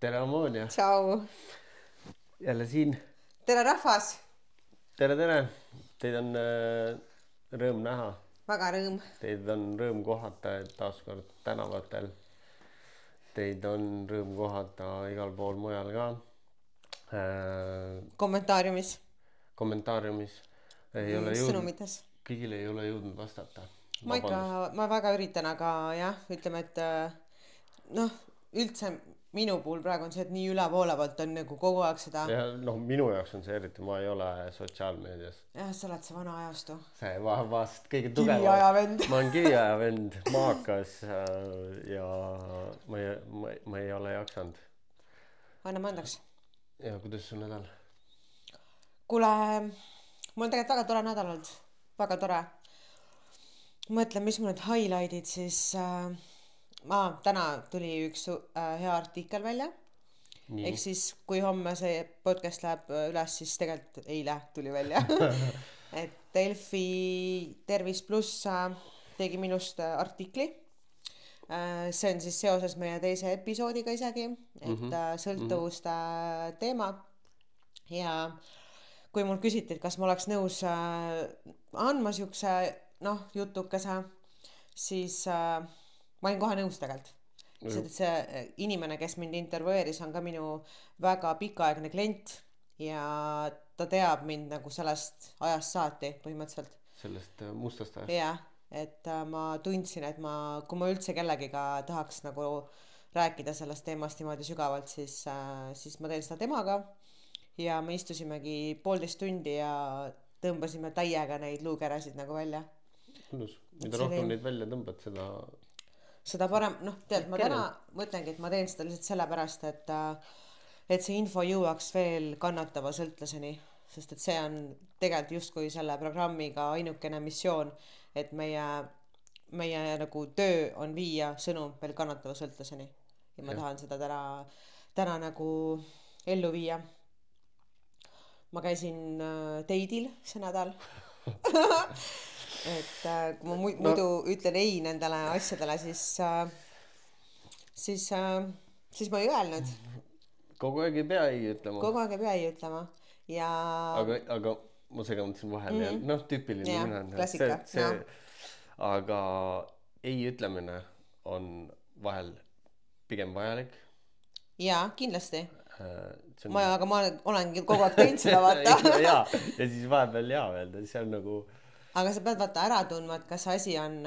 Tere, Ammonia. Tšau. Jälle siin. Tere rahvas. Tere. Teid on rõõm näha. Väga rõõm. Teid on rõõm kohata taaskord tänavatel. Teid on rõõm kohata igal pool mujal ka. Kommentaariumis. Kommentaariumis. Sõnumites. Kõigile ei ole jõudnud vastata. Ma väga üritan, aga jah, ütleme, et üldse minu puhul praegu on see, et nii ülevoolevalt on nagu kogu aeg seda. Ja, minu jaoks on see eriti, ma ei ole sotsiaalmeedias. Jah, sa oled see vana ajastu. See vast kõige tugevam. Kiviajavend. Ma olen kiviajavend, maakas ja ma ei ole jaksanud. Anna mandaks. Ja kuidas su nädal? Kuule, mul on tegelikult väga tore nädal olnud. Väga tore. Mõtlen, mis mul need highlightid siis... täna tuli üks hea artikkel välja. Ehk siis, kui homme see podcast läheb üles, siis tegelikult eile tuli välja. Et Delfi Tervis Plus tegi minust artikli. See on siis seoses meie teise episoodiga isegi, et sõltuvuste teema. Ja kui mul küsiti, et kas ma oleks nõus andma siukse jutukese, siis... ma olin kohe nõus tegelikult. Sest et see inimene, kes mind intervjueeris, on ka minu väga pikaaegne klient ja ta teab mind nagu sellest ajast saati põhimõtteliselt. Sellest mustast ajast? Jah, et ma tundsin, et kui ma üldse kellegiga tahaks nagu rääkida sellest teemast niimoodi sügavalt, siis ma teen seda temaga ja me istusimegi 1,5 tundi ja tõmbasime täiega neid luukeresid nagu välja. Mõnus. Mida rohkem neid välja tõmbad, seda parem, tead, ma täna mõtlengi, et ma teen seda lihtsalt sellepärast, et see info jõuaks veel kannatava sõltlaseni, sest et see on tegelikult justkui selle programmiga ainukene missioon, et meie nagu töö on viia sõnum veel kannatava sõltlaseni ja ma tahan seda täna nagu ellu viia. Ma käisin teidil see nädal. Et kui ma muidu ütlen ei nendele asjadele, siis ma ei öelnud. Kogu aeg ei pea ei ütlema. Ja... Aga ma segamatasin vahel ja tüüpiline mina. Klassika. Aga ei ütlemine on vahel pigem vajalik. Jaa, kindlasti. Aga ma olengi kogu aeg teinud seda vaata. Ja siis vahepeal öelda, see on nagu... Aga sa pead vaata ära tundma, et kas asi on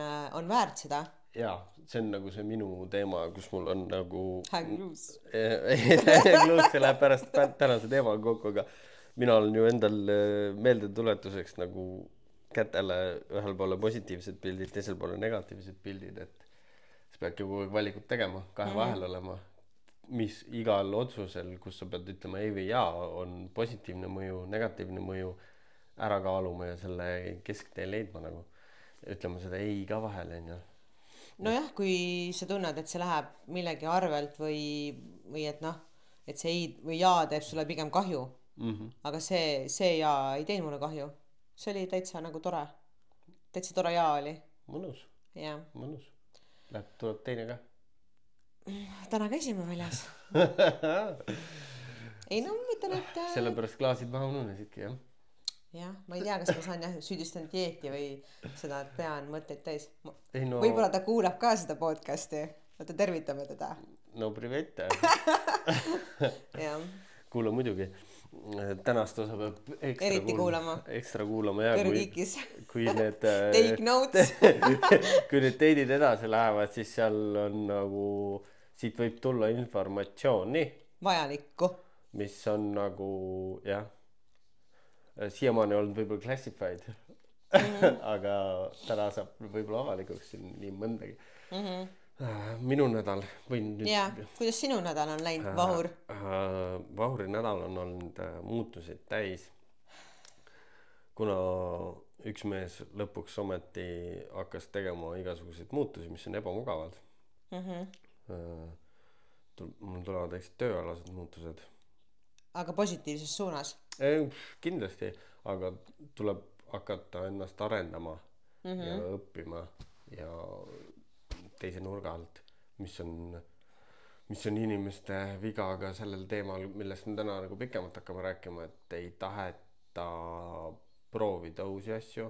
väärt seda. Jaa, see on nagu see minu teema, kus mul on nagu... Hangluus. Hangluus, see läheb pärast tänase teema kokku, aga mina olen ju endal meeldetuletuseks nagu kätele ühel poole positiivsed pildid, teisel poole negatiivsed pildid, et sa pead kogu aeg valikut tegema, kahe vahel olema, mis igal otsusel, kus sa pead ütlema ei või jaa, on positiivne mõju, negatiivne mõju, ära kaaluma ja selle kesktee leidma nagu. Ütlema seda ei ka vahel, on. Nojah, kui sa tunned, et see läheb millegi arvelt või et et see ei või jaa teeb sulle pigem kahju. Aga see jaa ei teinud mulle kahju. See oli täitsa nagu tore. Täitsa tore jaa oli. Mõnus. Jah. Mõnus. Tuleb teine ka. Täna käisime väljas. Ei ma mõtlen, et... Sellepärast klaasid maha ununesidki, jah? Jah, ma ei tea, kas ma saan süüdistan dieeti või seda, et pean mõtteid täis. Võib-olla ta kuulab ka seda podcasti. Võtta tervitame teda. No privette. Jah. Kuula muidugi. Tänast osa peab ekstra kuulama. Kõrgikis. Kui need... Take notes. Kui need teidid edasi lähevad, siis seal on nagu... Siit võib tulla informatsiooni. Vajalikku. Mis on nagu, jah... Siiamaani olnud võib-olla classified, aga täna saab võib-olla avalikuks nii mõndagi. Minu nädal võin nüüd... Jaa, kuidas sinu nädal on läinud, Vahur? Vahuri nädal on olnud muutuseid täis. Kuna üks mees lõpuks ometi hakkas tegema igasuguseid muutusi, mis on ebamugavad. Mul tulevad tööalased muutused. Aga positiivses suunas? Kindlasti, aga tuleb hakata ennast arendama ja õppima ja teise nurga alt, mis on mis on inimeste viga ka sellel teemal, millest me täna nagu pikemalt hakkame rääkima, et ei taheta proovida uusi asju,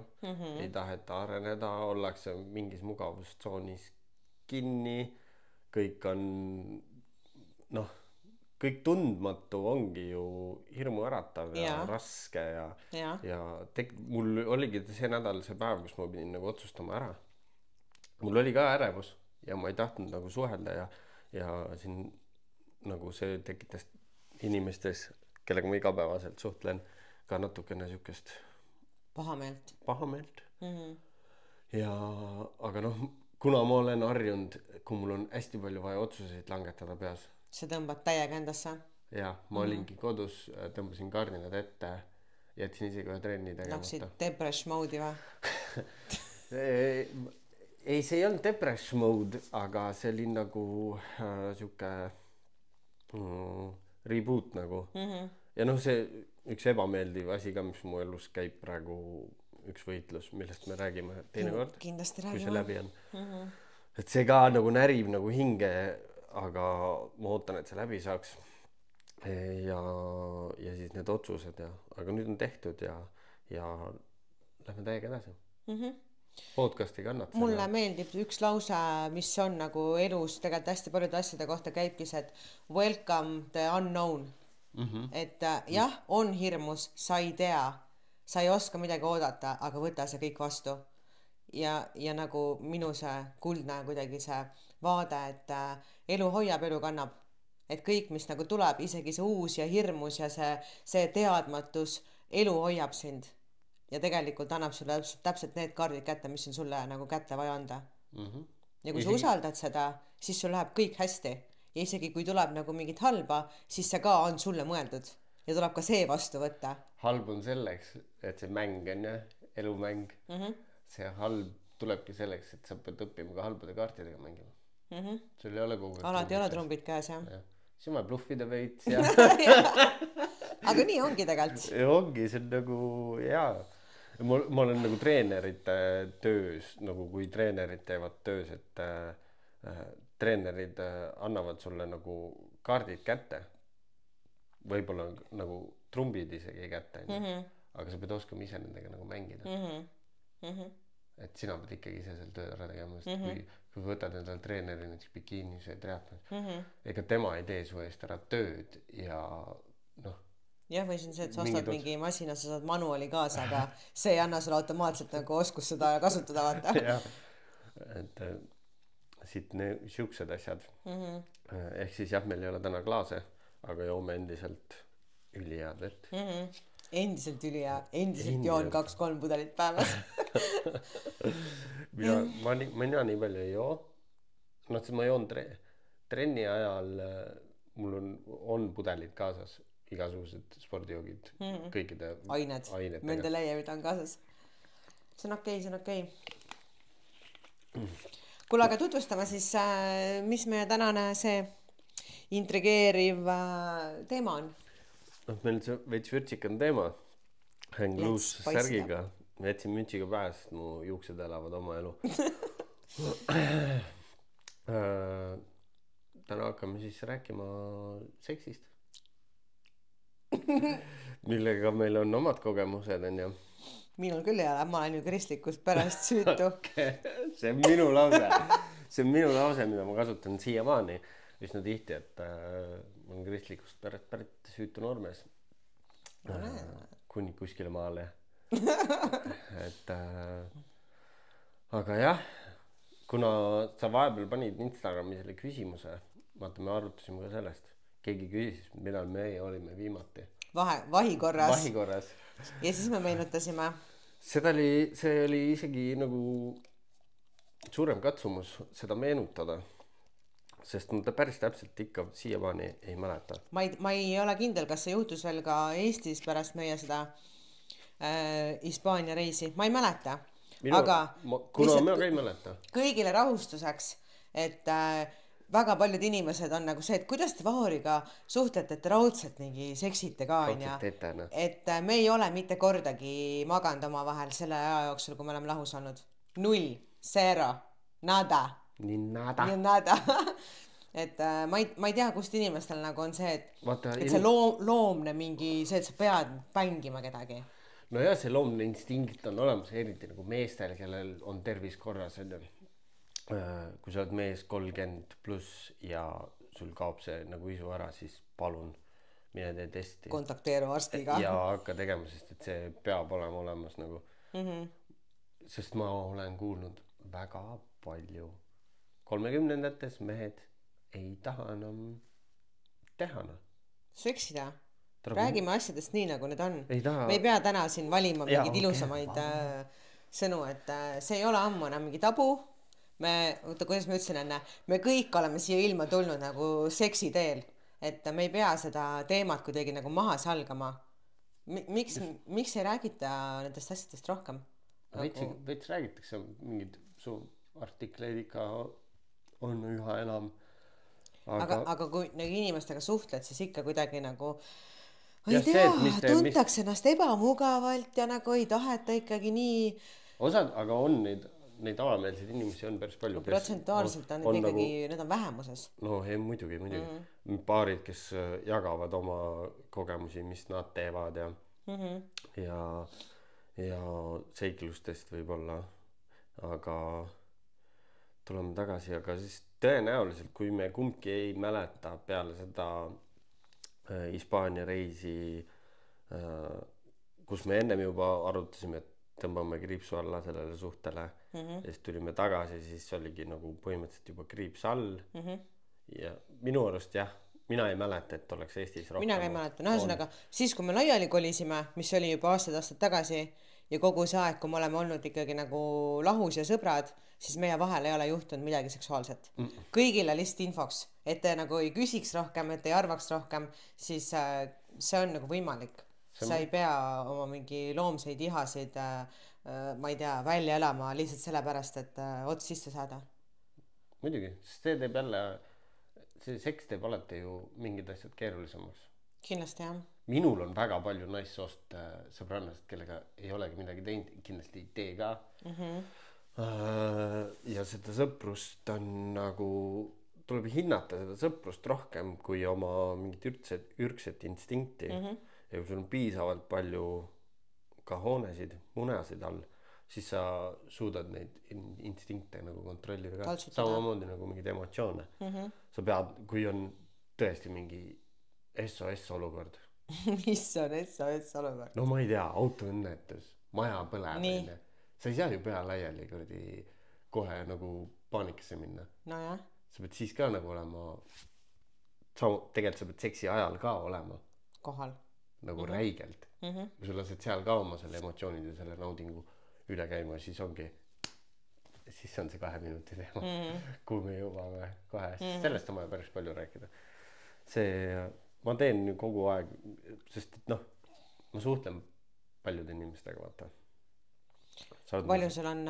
ei taheta areneda, ollakse mingis mugavustsoonis kinni, kõik on noh, kõik tundmatu ongi ju hirmuäratav ja raske ja mul oligi see nädal see päev, kus ma pidin nagu otsustama ära. Mul oli ka ärevus ja ma ei tahtnud nagu suhelda ja siin nagu see tekitas inimestes, kellega ma igapäevaselt suhtlen, ka natukene sükest pahameelt. Ja aga noh, kuna ma olen harjunud, kui mul on hästi palju vaja otsuseid langetada peas. See tõmbad täiega endasse? Ja, ma olingi kodus, tõmbasin kardinad ette, jätsin isegi ühe trenni tegemata. Läksid depresh mode'i või? Ei, see ei olnud depresh mode, aga see oli nagu siuke reboot nagu. Ja noh, see üks ebameeldiv asi ka, mis mu elus käib praegu, üks võitlus, millest me räägime teinekord, kindlasti kui see läbi on. Et see ka nagu närib nagu hinge, aga ma ootan, et see läbi saaks. Ja siis need otsused aga nüüd on tehtud ja lähme täiega edasi. Podcast ei kannata. Mulle meeldib üks lause, mis on nagu elus tegelikult hästi paljude asjade kohta käibki see, et welcome the unknown. Et jah, on hirmus, sa ei tea, sa ei oska midagi oodata, aga võta see kõik vastu. Ja nagu minu see kuldne kuidagi see vaade, et elu hoiab, elu kannab. Et kõik, mis nagu tuleb, isegi see uus ja hirmus ja see teadmatus, elu hoiab sind. Ja tegelikult annab sulle täpselt need kaardid kätte, mis on sulle nagu kätte vaja anda. Ja kui sa usaldad seda, siis sul läheb kõik hästi. Ja isegi kui tuleb nagu mingit halba, siis see ka on sulle mõeldud. Ja tuleb ka see vastu võtta. Halb on selleks, et see mäng on elumäng. See halb tulebki selleks, et sa pead õppima ka halbade kaartidega mängima. Sul ei ole kogu alati ei ole trumbid käes, jah. Siis ma bluffida veits Aga nii ongi tegelikult. Ongi, see on nagu ma olen nagu treenerite töös, nagu kui treenerid teevad töös, et treenerid annavad sulle nagu kaardid kätte. Võib-olla nagu trumbid isegi kätte, aga sa pead oskama ise nendega nagu mängida. Et sina pead ikkagi ise seal töö ära tegema, sest kui võtad endale treeneri näiteks bikiinis või triatlon, ega tema ei tee su eest ära tööd ja noh. Jah, või see, et sa ostad mingi masina, sa saad manuali kaasa, aga see ei anna sulle automaatselt nagu oskus seda kasutada, vaata. Jah, et siit siuksed asjad. Ehk siis jah, meil ei ole täna klaase, aga joome endiselt ülihead vett. Endiselt ülihea, endiselt joon 2-3 pudelit päevas. Mina nii palju ei joo. No siis ma joon trenni ajal, mul on pudelid kaasas, igasugused spordijoogid, kõikide ained. Mendelejevid on kaasas. See on okei. Kuule, aga tutvustame siis, mis meie tänane see intrigeeriv teema on. Meil see veits vürtsikon teema. Hang loose särgiga. Ma jätsin müntsiga pääs, mu juuksed elavad oma elu. Täna hakkame siis rääkima seksist. Millega meil on omad kogemused, on ju. Minul küll ei ole, ma olen ju kristlikust pärast süütu. See on minu lause. See on minu lause, mida ma kasutan siiamaani üsna tihti, et ma olen kristlikust pärit süütu noormees. Kuni kuskile maale. Et aga jah, kuna sa vahepeal panid Instagrami selle küsimuse, vaata, me arutasime ka sellest. Keegi küsis, millal me olime viimati. Vahikorras. Ja siis me meenutasime. See oli isegi nagu suurem katsumus seda meenutada, sest ma päris täpselt ikka siiamaani ei mäleta. Ma ei ole kindel, kas see juhtus veel ka Eestis pärast meie seda Hispaania reisi. Ma ei mäleta. Kuna ma ka ei mäleta. Kõigile rahustuseks, et väga paljud inimesed on nagu see, et kuidas te Vaariga suhtlete, et raudselt mingi seksite ka. Et me ei ole mitte kordagi maganud oma vahel selle aja jooksul, kui me oleme lahus olnud. 0, 0, nada. Ni nada. et ma ei tea, kust inimestel nagu on see, Vaata, et see loomne mingi see, et sa pead mängima kedagi. no jah, see loomne instinkt on olemas, eriti nagu meestel, kellel on tervis korras, on ju. Kui sa oled mees 30 pluss ja sul kaob see nagu isu ära, siis palun mine tee testi. Kontakteeru arstiga. Ja hakka tegema, sest et see peab olema olemas nagu. Sest ma olen kuulnud väga palju 30-ndates mehed ei taha enam teha. Seksida. Räägime asjadest nii, nagu need on. Taha... Me ei pea täna siin valima mingeid ilusamaid sõnu, et see ei ole ammu enam mingi tabu. Kuidas ma ütlesin enne, me kõik oleme siia ilma tulnud nagu seksi teel, et me ei pea seda teemat kuidagi nagu maha salgama. Miks ei räägita nendest asjadest rohkem? Veits räägitakse, mingid su artikleid ikka on üha enam. Aga kui nagu inimestega suhtled, siis ikka kuidagi nagu ei tea, tuntakse ennast ebamugavalt ja nagu ei taheta ikkagi nii. Osad, aga on neid avameelseid inimesi on päris palju. Protsentuaalselt on need ikkagi, need on vähemuses. No muidugi. Paarid, kes jagavad oma kogemusi, mis nad teevad ja seiklustest võib-olla. Aga tuleme tagasi, aga siis tõenäoliselt, kui me kumbki ei mäleta peale seda Hispaania reisi, kus me ennem juba arutasime, et tõmbame kriipsu alla sellele suhtele ja siis tulime tagasi, siis oligi nagu põhimõtteliselt juba kriips all ja minu arust jah, mina ei mäleta, et oleks Eestis rohkem. Mina ka ei mäleta, ühesõnaga siis kui me laiali kolisime, mis oli juba aastad tagasi ja kogu see aeg, kui me oleme olnud ikkagi nagu lahus ja sõbrad, siis meie vahel ei ole juhtunud midagi seksuaalset. Kõigile lihtsalt infoks, et te nagu ei küsiks rohkem, et ei arvaks rohkem, siis see on nagu võimalik. Sa ei pea oma mingi loomseid ihasid, ma ei tea, välja elama lihtsalt sellepärast, et ots sisse saada. Muidugi, sest see teeb jälle, see seks teeb alati ju mingid asjad keerulisemaks. Kindlasti jah. Minul on väga palju naissoost sõbrannast, kellega ei olegi midagi teinud, kindlasti ei tee ka. Ja seda sõprust on nagu, tuleb hinnata seda sõprust rohkem kui oma mingit ürgset instinkti. Ja kui sul on piisavalt palju ka hoonesid, munasid all, siis sa suudad neid instinkte nagu kontrollida ka. Samamoodi nagu mingid emotsioone. Sa pead, kui on tõesti mingi SOS olukord. Mis on SOS olukord? No ma ei tea, autoõnnetus, maja põlemine. Sa ei saa ju pea laiali kohe nagu paanikasse minna. No jah. Sa pead siis ka nagu olema, tegelikult sa pead seksi ajal ka olema. Kohal. Nagu räigelt. Kui sa lased seal ka oma selle emotsioonid ja selle naudingu üle käima, siis on see 2 minuti teema, kui me jõuame kohe. Sellest on vaja päris palju rääkida. Ma teen kogu aeg, sest et ma suhtlen paljude inimestega, vaata. Palju sul on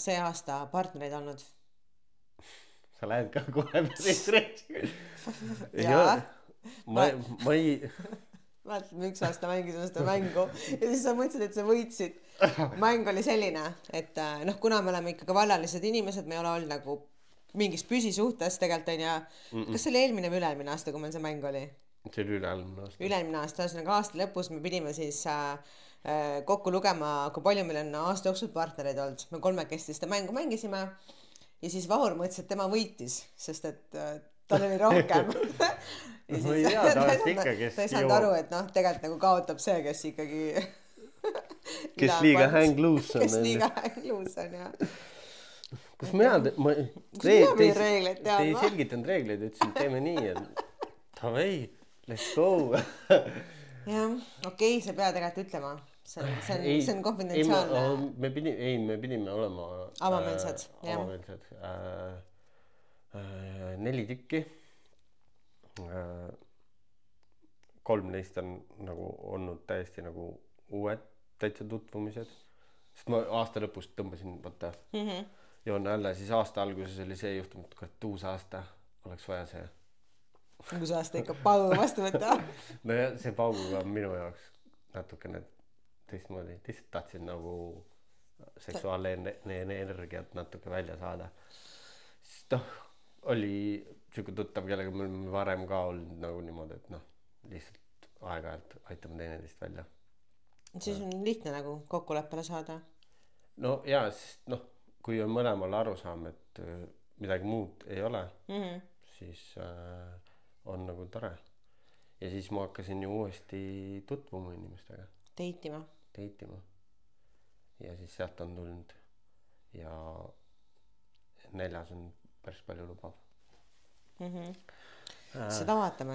see aasta partnereid olnud? Sa lähed ka kohe päris reisiga. Jaa. Ma ei... Vaatame, 1 aasta mängisime seda mängu ja siis sa mõtlesid, et sa võitsid. Mäng oli selline, et kuna me oleme ikkagi vallalised inimesed, me ei ole olnud nagu mingis püsisuhtes tegelikult on ja kas see oli eelmine või üle-eelmine aasta, kui meil see mäng oli? See oli üle-eelmine aasta. Üle-eelmine aasta, ühesõnaga aasta lõpus me pidime siis kokku lugema, kui palju meil on aasta jooksul partnereid olnud. Me 3 seda mängu mängisime ja siis Vahur mõtles, et tema võitis, sest et tal oli rohkem. Ja siis, ei tea, ta ei saanud aru, et tegelikult nagu kaotab see, kes ikkagi kes liiga hang loose on. Kes liiga hang loose on, jah. Kus mina te ei selgitanud reegleid, ütlesin, teeme nii, et davai, let's go. Jah, okei, sa pead tegelikult ütlema. See on konfidentsiaalne. Me pidime olema avameelsed. 4 tükki. 3 neist on nagu olnud täiesti nagu uued täitsa tutvumised. Sest ma aasta lõpust tõmbasin, vaata, joon jälle, siis aasta alguses oli see juhtum, et uus aasta oleks vaja see. Uus aasta ikka paugu vastu võtta. No ja see pauguga on minu jaoks natukene teistmoodi. Lihtsalt tahtsin nagu seksuaalne energiat natuke välja saada. Sest oli siuke tuttav, kellega me oleme varem ka olnud nagu niimoodi, et noh, lihtsalt aeg-ajalt aitame teineteist välja. Siis on lihtne nagu kokkuleppele saada. No jaa, sest noh, kui on mõlemal arusaam, et midagi muud ei ole, siis on nagu tore. Ja siis ma hakkasin ju uuesti tutvuma inimestega. Teitima. Ja siis sealt on tulnud ja 4 on päris palju lubav. Seda vaatame,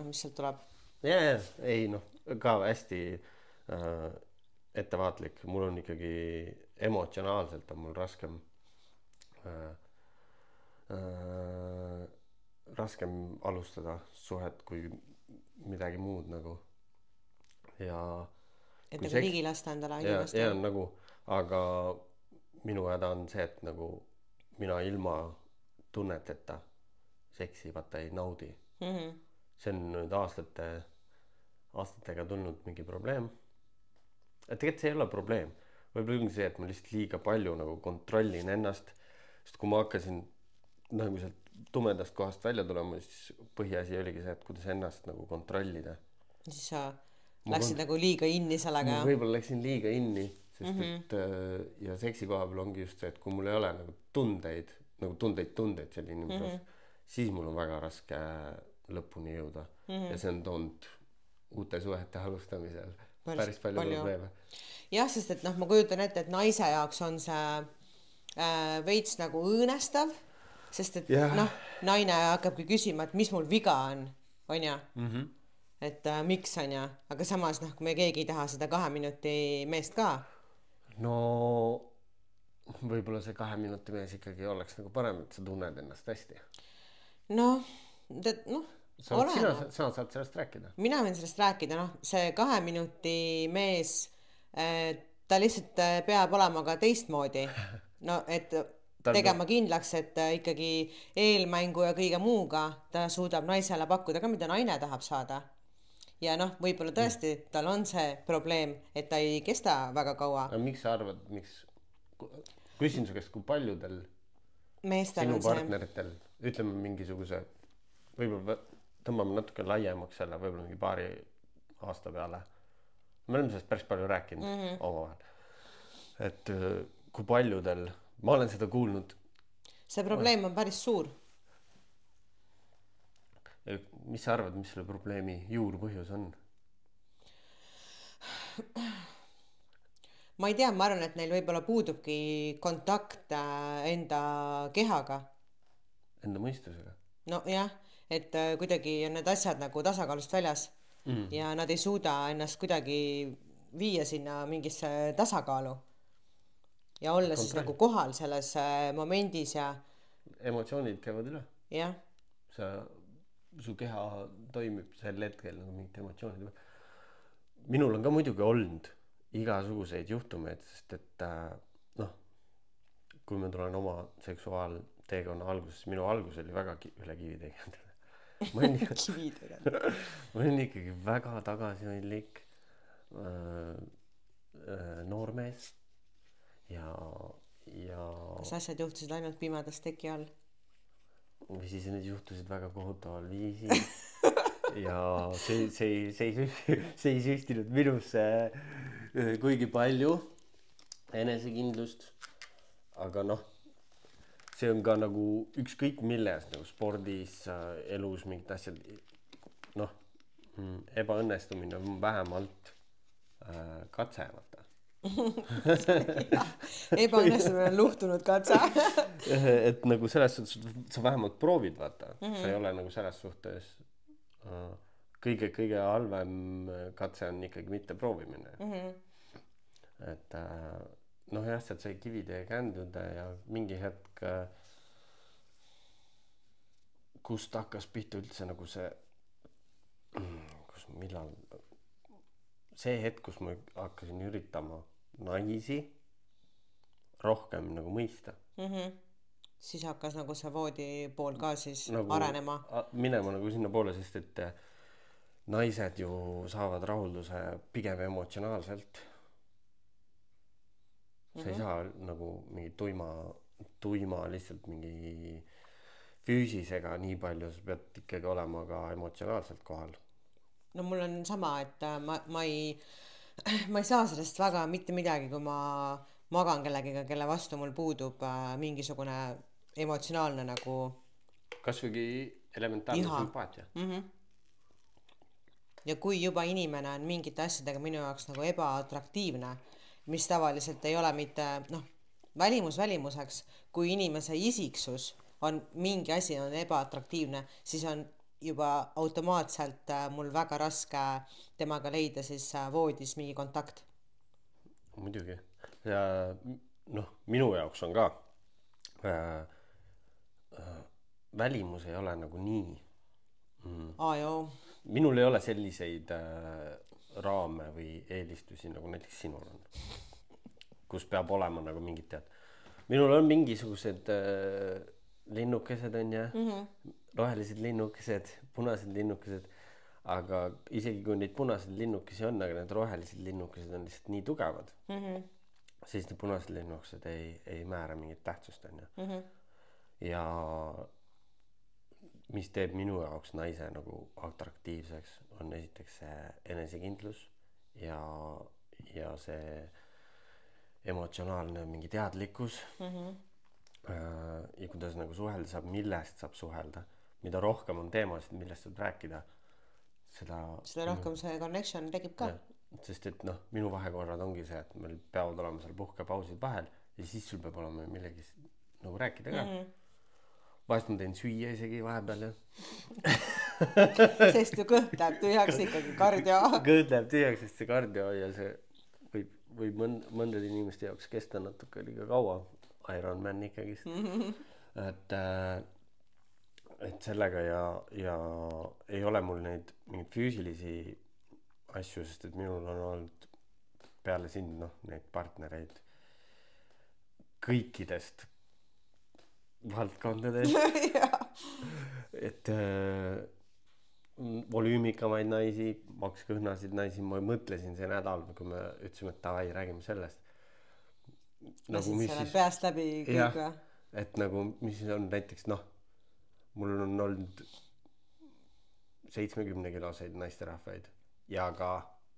mis sealt tuleb. Ja, ei noh, ka hästi ettevaatlik. Mul on ikkagi emotsionaalselt on mul raskem alustada suhet kui midagi muud nagu. Ja et nagu ligi lasta endale inimeste. Ja nagu, aga minu häda on see, et nagu mina ilma tunneteta seksi vaata ei naudi. See on nüüd aastatega tulnud mingi probleem. Et tegelikult see ei ole probleem. Võib-olla ongi see, et ma lihtsalt liiga palju nagu kontrollin ennast. Sest kui ma hakkasin nagu sealt tumedast kohast välja tulema, siis põhiasi oligi see, et kuidas ennast nagu kontrollida. Siis sa läksid nagu liiga inni sellega. Võib-olla läksin liiga inni, sest et ja seksi koha peal ongi just see, et kui mul ei ole nagu tundeid selle inimese, siis mul on väga raske lõpuni jõuda. Ja see on toonud uute suhete alustamisel päris palju probleeme. Jah, sest et noh, ma kujutan ette, et naise jaoks on see veits nagu õõnestav, sest et noh, naine hakkabki küsima, et mis mul viga on ja? Et miks on ja? Aga samas noh, kui me keegi ei taha seda 2 minuti meest ka. No võib-olla see 2 minuti mees ikkagi oleks nagu parem, et sa tunned ennast hästi. Noh, Sina saad sellest rääkida. Mina võin sellest rääkida, noh, see 2 minuti mees, ta lihtsalt peab olema ka teistmoodi. No, et tegema kindlaks, et ikkagi eelmängu ja kõige muuga ta suudab naisele pakkuda ka, mida naine tahab saada. Ja noh, võib-olla tõesti, tal on see probleem, et ta ei kesta väga kaua. No, miks sa arvad, küsin su käest, kui paljudel meestel sinu partneritel, ütleme mingisuguse, võib-olla tõmbame natuke laiemaks selle, võib-olla mingi paari aasta peale. Me oleme sellest päris palju rääkinud omavahel. Et kui paljudel, ma olen seda kuulnud. See probleem on päris suur. Mis sa arvad, mis selle probleemi juurpõhjus on? Ma ei tea, ma arvan, et neil võib-olla puudubki kontakt enda kehaga. Enda mõistusega? No jah, et kuidagi on need asjad nagu tasakaalust väljas ja nad ei suuda ennast kuidagi viia sinna mingisse tasakaalu ja olla siis nagu kohal selles momendis ja emotsioonid käivad üle. Jah. Su keha toimib sel hetkel nagu mingid emotsioonid. Minul on ka muidugi olnud igasuguseid juhtumeid, sest et noh, kui ma tulen oma seksuaalteekonna alguses, minu algus oli väga üle kivi tegenud. Ma olin ikkagi väga tagasihoidlik noormees ja kas asjad juhtusid ainult pimedas teki all? Või siis need juhtusid väga kohutaval viisil ja see ei süstinud minusse kuigi palju enesekindlust, aga noh, see on ka nagu ükskõik milles, nagu spordis, elus mingid asjad, noh, ebaõnnestumine on vähemalt katse, vaata. Ebaõnnestumine on luhtunud katse. Et nagu selles suhtes sa vähemalt proovid, vaata. Sa ei ole nagu selles suhtes kõige halvem katse on ikkagi mitte proovimine. Et noh jah, sealt sai kivide ja känduda ja mingi hetk kust hakkas pihta üldse nagu see see hetk, kus ma hakkasin üritama naisi rohkem nagu mõista. Siis hakkas nagu see voodi pool ka siis nagu arenema. Minema nagu sinna poole, sest et naised ju saavad rahulduse pigem emotsionaalselt. Sa ei saa nagu mingi tuima lihtsalt mingi füüsisega nii palju, sa pead ikkagi olema ka emotsionaalselt kohal. no mul on sama, et ma ei saa sellest väga mitte midagi, kui ma magan kellegiga, kelle vastu mul puudub mingisugune emotsionaalne nagu kas võigi elementaarne iha. sümpaatia. Ja kui juba inimene on mingite asjadega minu jaoks nagu ebaatraktiivne, mis tavaliselt ei ole mitte, noh, välimuseks, kui inimese isiksus on mingi asi on ebaatraktiivne, siis on juba automaatselt mul väga raske temaga leida siis voodis mingi kontakt. Muidugi. Ja noh, minu jaoks on ka välimus ei ole nagu nii. Joo. Minul ei ole selliseid raame või eelistusi nagu näiteks sinul on, kus peab olema nagu mingid tead. Minul on mingisugused linnukesed on ja rohelised linnukesed, punased linnukesed, aga isegi kui neid punased linnukesi on, aga need rohelised linnukesed on lihtsalt nii tugevad, siis need punased linnukesed ei määra mingit tähtsust on ja. Ja mis teeb minu jaoks naise nagu atraktiivseks, on esiteks see enesekindlus ja see emotsionaalne mingi teadlikkus ja kuidas nagu suhelda saab, millest saab suhelda. Mida rohkem on teemasid, millest saab rääkida, seda rohkem see connection tekib ka. Ja, sest et noh, minu vahekorrad ongi see, et meil peavad olema seal puhkepausid vahel ja siis sul peab olema millegi nagu rääkida ka. Vahest ma teen süüa isegi vahepeal ja sest ju kõht läheb tühjaks ikkagi kardio. Kõht läheb tühjaks, sest see kardio ja see võib mõndade inimeste jaoks kesta natuke liiga kaua. Ironman ikkagist. Et sellega ja ei ole mul neid mingeid füüsilisi asju, sest et minul on olnud peale sind neid partnereid kõikidest valdkondades. Et volüümikamaid naisi, makskõhnasid naisi, ma mõtlesin see nädal, kui me ütlesime, et davai, räägime sellest. Nagu mis siis peast läbi kõik või? Et nagu mis on näiteks mul on olnud 70 kiloseid naisterahvaid ja ka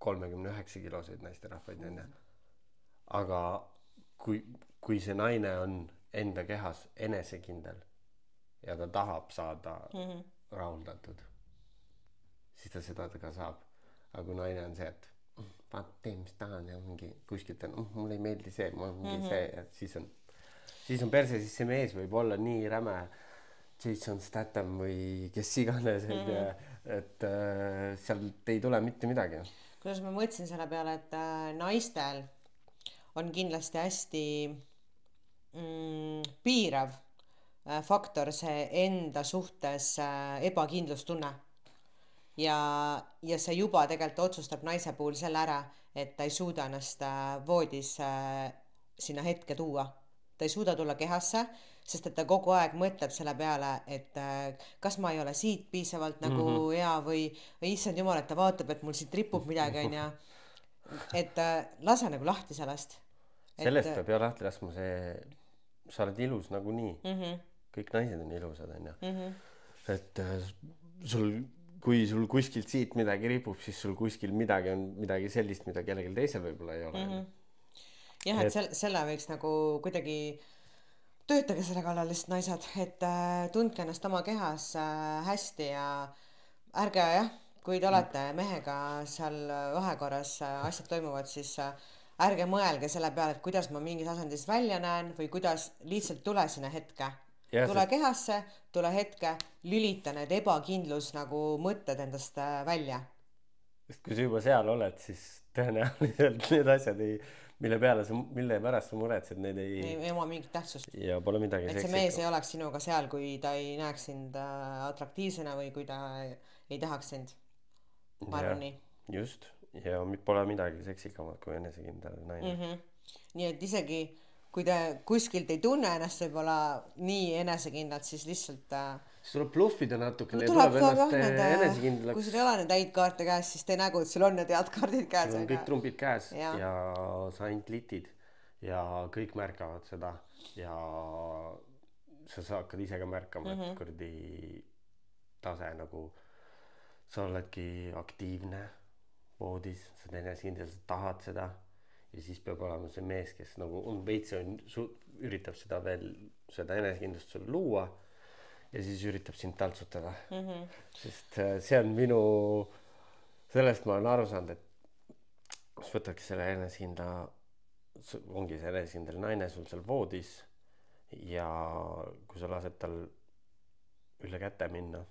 39 kiloseid naisterahvaid enne. Aga kui see naine on enda kehas enesekindel ja ta tahab saada rahuldatud, siis ta seda ka saab. Aga kui naine on see, et vaat tee, mis tahan ja mingi kuskilt on, mulle ei meeldi see, mul on mingi see, et siis on perse, siis see mees võib olla nii räme Jason Statham või kes iganes, et sealt ei tule mitte midagi. Kuidas ma mõtlesin selle peale, et naistel on kindlasti hästi piirav faktor see enda suhtes ebakindlustunne. Ja see juba tegelikult otsustab naise puhul selle ära, et ta ei suuda ennast voodis sinna hetke tuua. Ta ei suuda tulla kehasse, sest et ta kogu aeg mõtleb selle peale, et kas ma ei ole siit piisavalt nagu hea või issand jumal, et ta vaatab, et mul siit ripub midagi on ja et lase nagu lahti sellest. Sellest peab ja lahti laskma sa oled ilus nagu nii. Kõik naised on ilusad on ja. Et kui sul kuskilt siit midagi ripub, siis sul kuskil midagi on midagi sellist, mida kellelgi teisel võib-olla ei ole. Jah, et selle võiks nagu kuidagi töötage selle kallal lihtsalt naised, et tundke ennast oma kehas hästi ja ärge kui te olete mehega seal vahekorras asjad toimuvad, siis ärge mõelge selle peale, et kuidas ma mingis asendis välja näen või kuidas lihtsalt tule sinna hetke. Tule kehasse, tule hetke, lülita need ebakindlus nagu mõtted endast välja. Sest kui sa juba seal oled, siis tõenäoliselt need asjad mille pärast sa muretsed, need ei oma mingit tähtsust. Ja pole midagi et see mees ei oleks sinuga seal, kui ta ei näeks sind atraktiivsena või kui ta ei tahaks sind. Ma arvan nii. Just. Ja pole midagi seksikamat kui enesekindel naine. Nii et isegi kui te kuskilt ei tunne ennast võib-olla nii enesekindlalt, siis lihtsalt siis tuleb bluffida natukene ja tuleb ennast enesekindlaks. Kui sul ei ole need häid kaarte käes, siis tee nägu, et sul on need head kaardid käes. Sul on kõik trumbid käes ja sa ainult litid ja kõik märkavad seda ja sa hakkad ise ka märkama, et kuradi tase nagu sa oledki aktiivne voodis, sa oled enesekindel, sa tahad seda ja siis peab olema see mees, kes nagu on veits üritab seda veel, seda enesekindlust sulle luua ja siis üritab sind taltsutada. Sest see on minu, sellest ma olen aru saanud, et sa võtadki selle enesekindla, ongi see enesekindel naine sul seal voodis ja kui sa lased tal üle käte minna,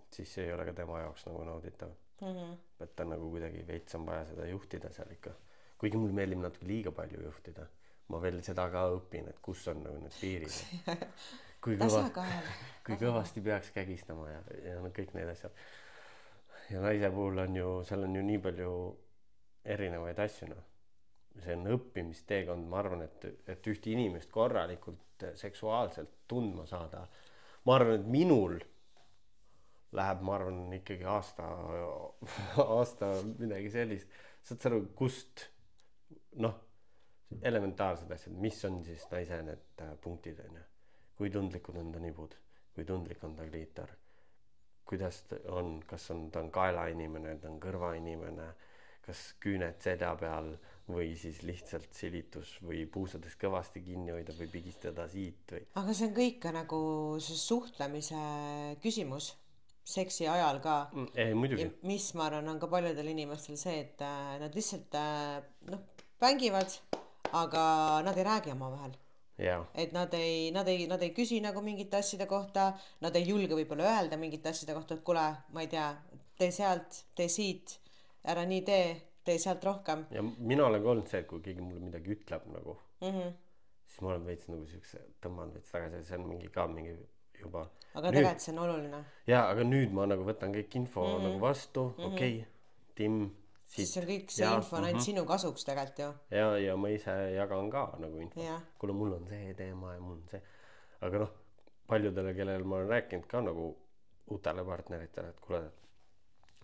siis see ei ole ka tema jaoks nagu nauditav. Et ta nagu kuidagi veits on vaja seda juhtida seal ikka. Kuigi mul meeldib natuke liiga palju juhtida. Ma veel seda ka õpin, et kus on nagu need piirid. Kui kõvasti peaks kägistama ja kõik need asjad. Ja naise puhul on ju, seal on ju nii palju erinevaid asju. See on õppimisteekond, ma arvan, et ühte inimest korralikult seksuaalselt tundma saada. Ma arvan, et minul läheb, ma arvan, ikkagi aasta midagi sellist. Saad sa aru, kust, elementaarsed asjad, mis on siis naise need punktid, on ju. Kui tundlikud on ta nibud, kui tundlik on ta kliitor, kuidas ta on, kas ta on kaela inimene, ta on kõrva inimene, kas küüned selja peal või siis lihtsalt silitus või puusades kõvasti kinni hoida või pigistada siit või. Aga see on kõik ka nagu see suhtlemise küsimus seksi ajal ka. Muidugi. Mis ma arvan, on ka paljudel inimestel see, et nad lihtsalt bängivad, aga nad ei räägi oma vahel. Ja. Et nad ei küsi nagu mingite asjade kohta, nad ei julge võib-olla öelda mingite asjade kohta, et kule, ma ei tea, tee sealt, tee siit, ära nii tee sealt rohkem. Ja mina olen ka olnud see, et kui keegi mulle midagi ütleb nagu, siis ma olen veits nagu siukse tõmban veits tagasi, see on mingi juba. Aga tegelikult see on oluline. Ja, aga nüüd ma nagu võtan kõik info nagu vastu, okei, Tim, siis see kõik see info on ainult sinu kasuks tegelikult ju. Ja ma ise jagan ka nagu info. Kuule, mul on see teema ja mul on see. Aga paljudele, kellel ma olen rääkinud ka nagu uutele partneritele, et kuule,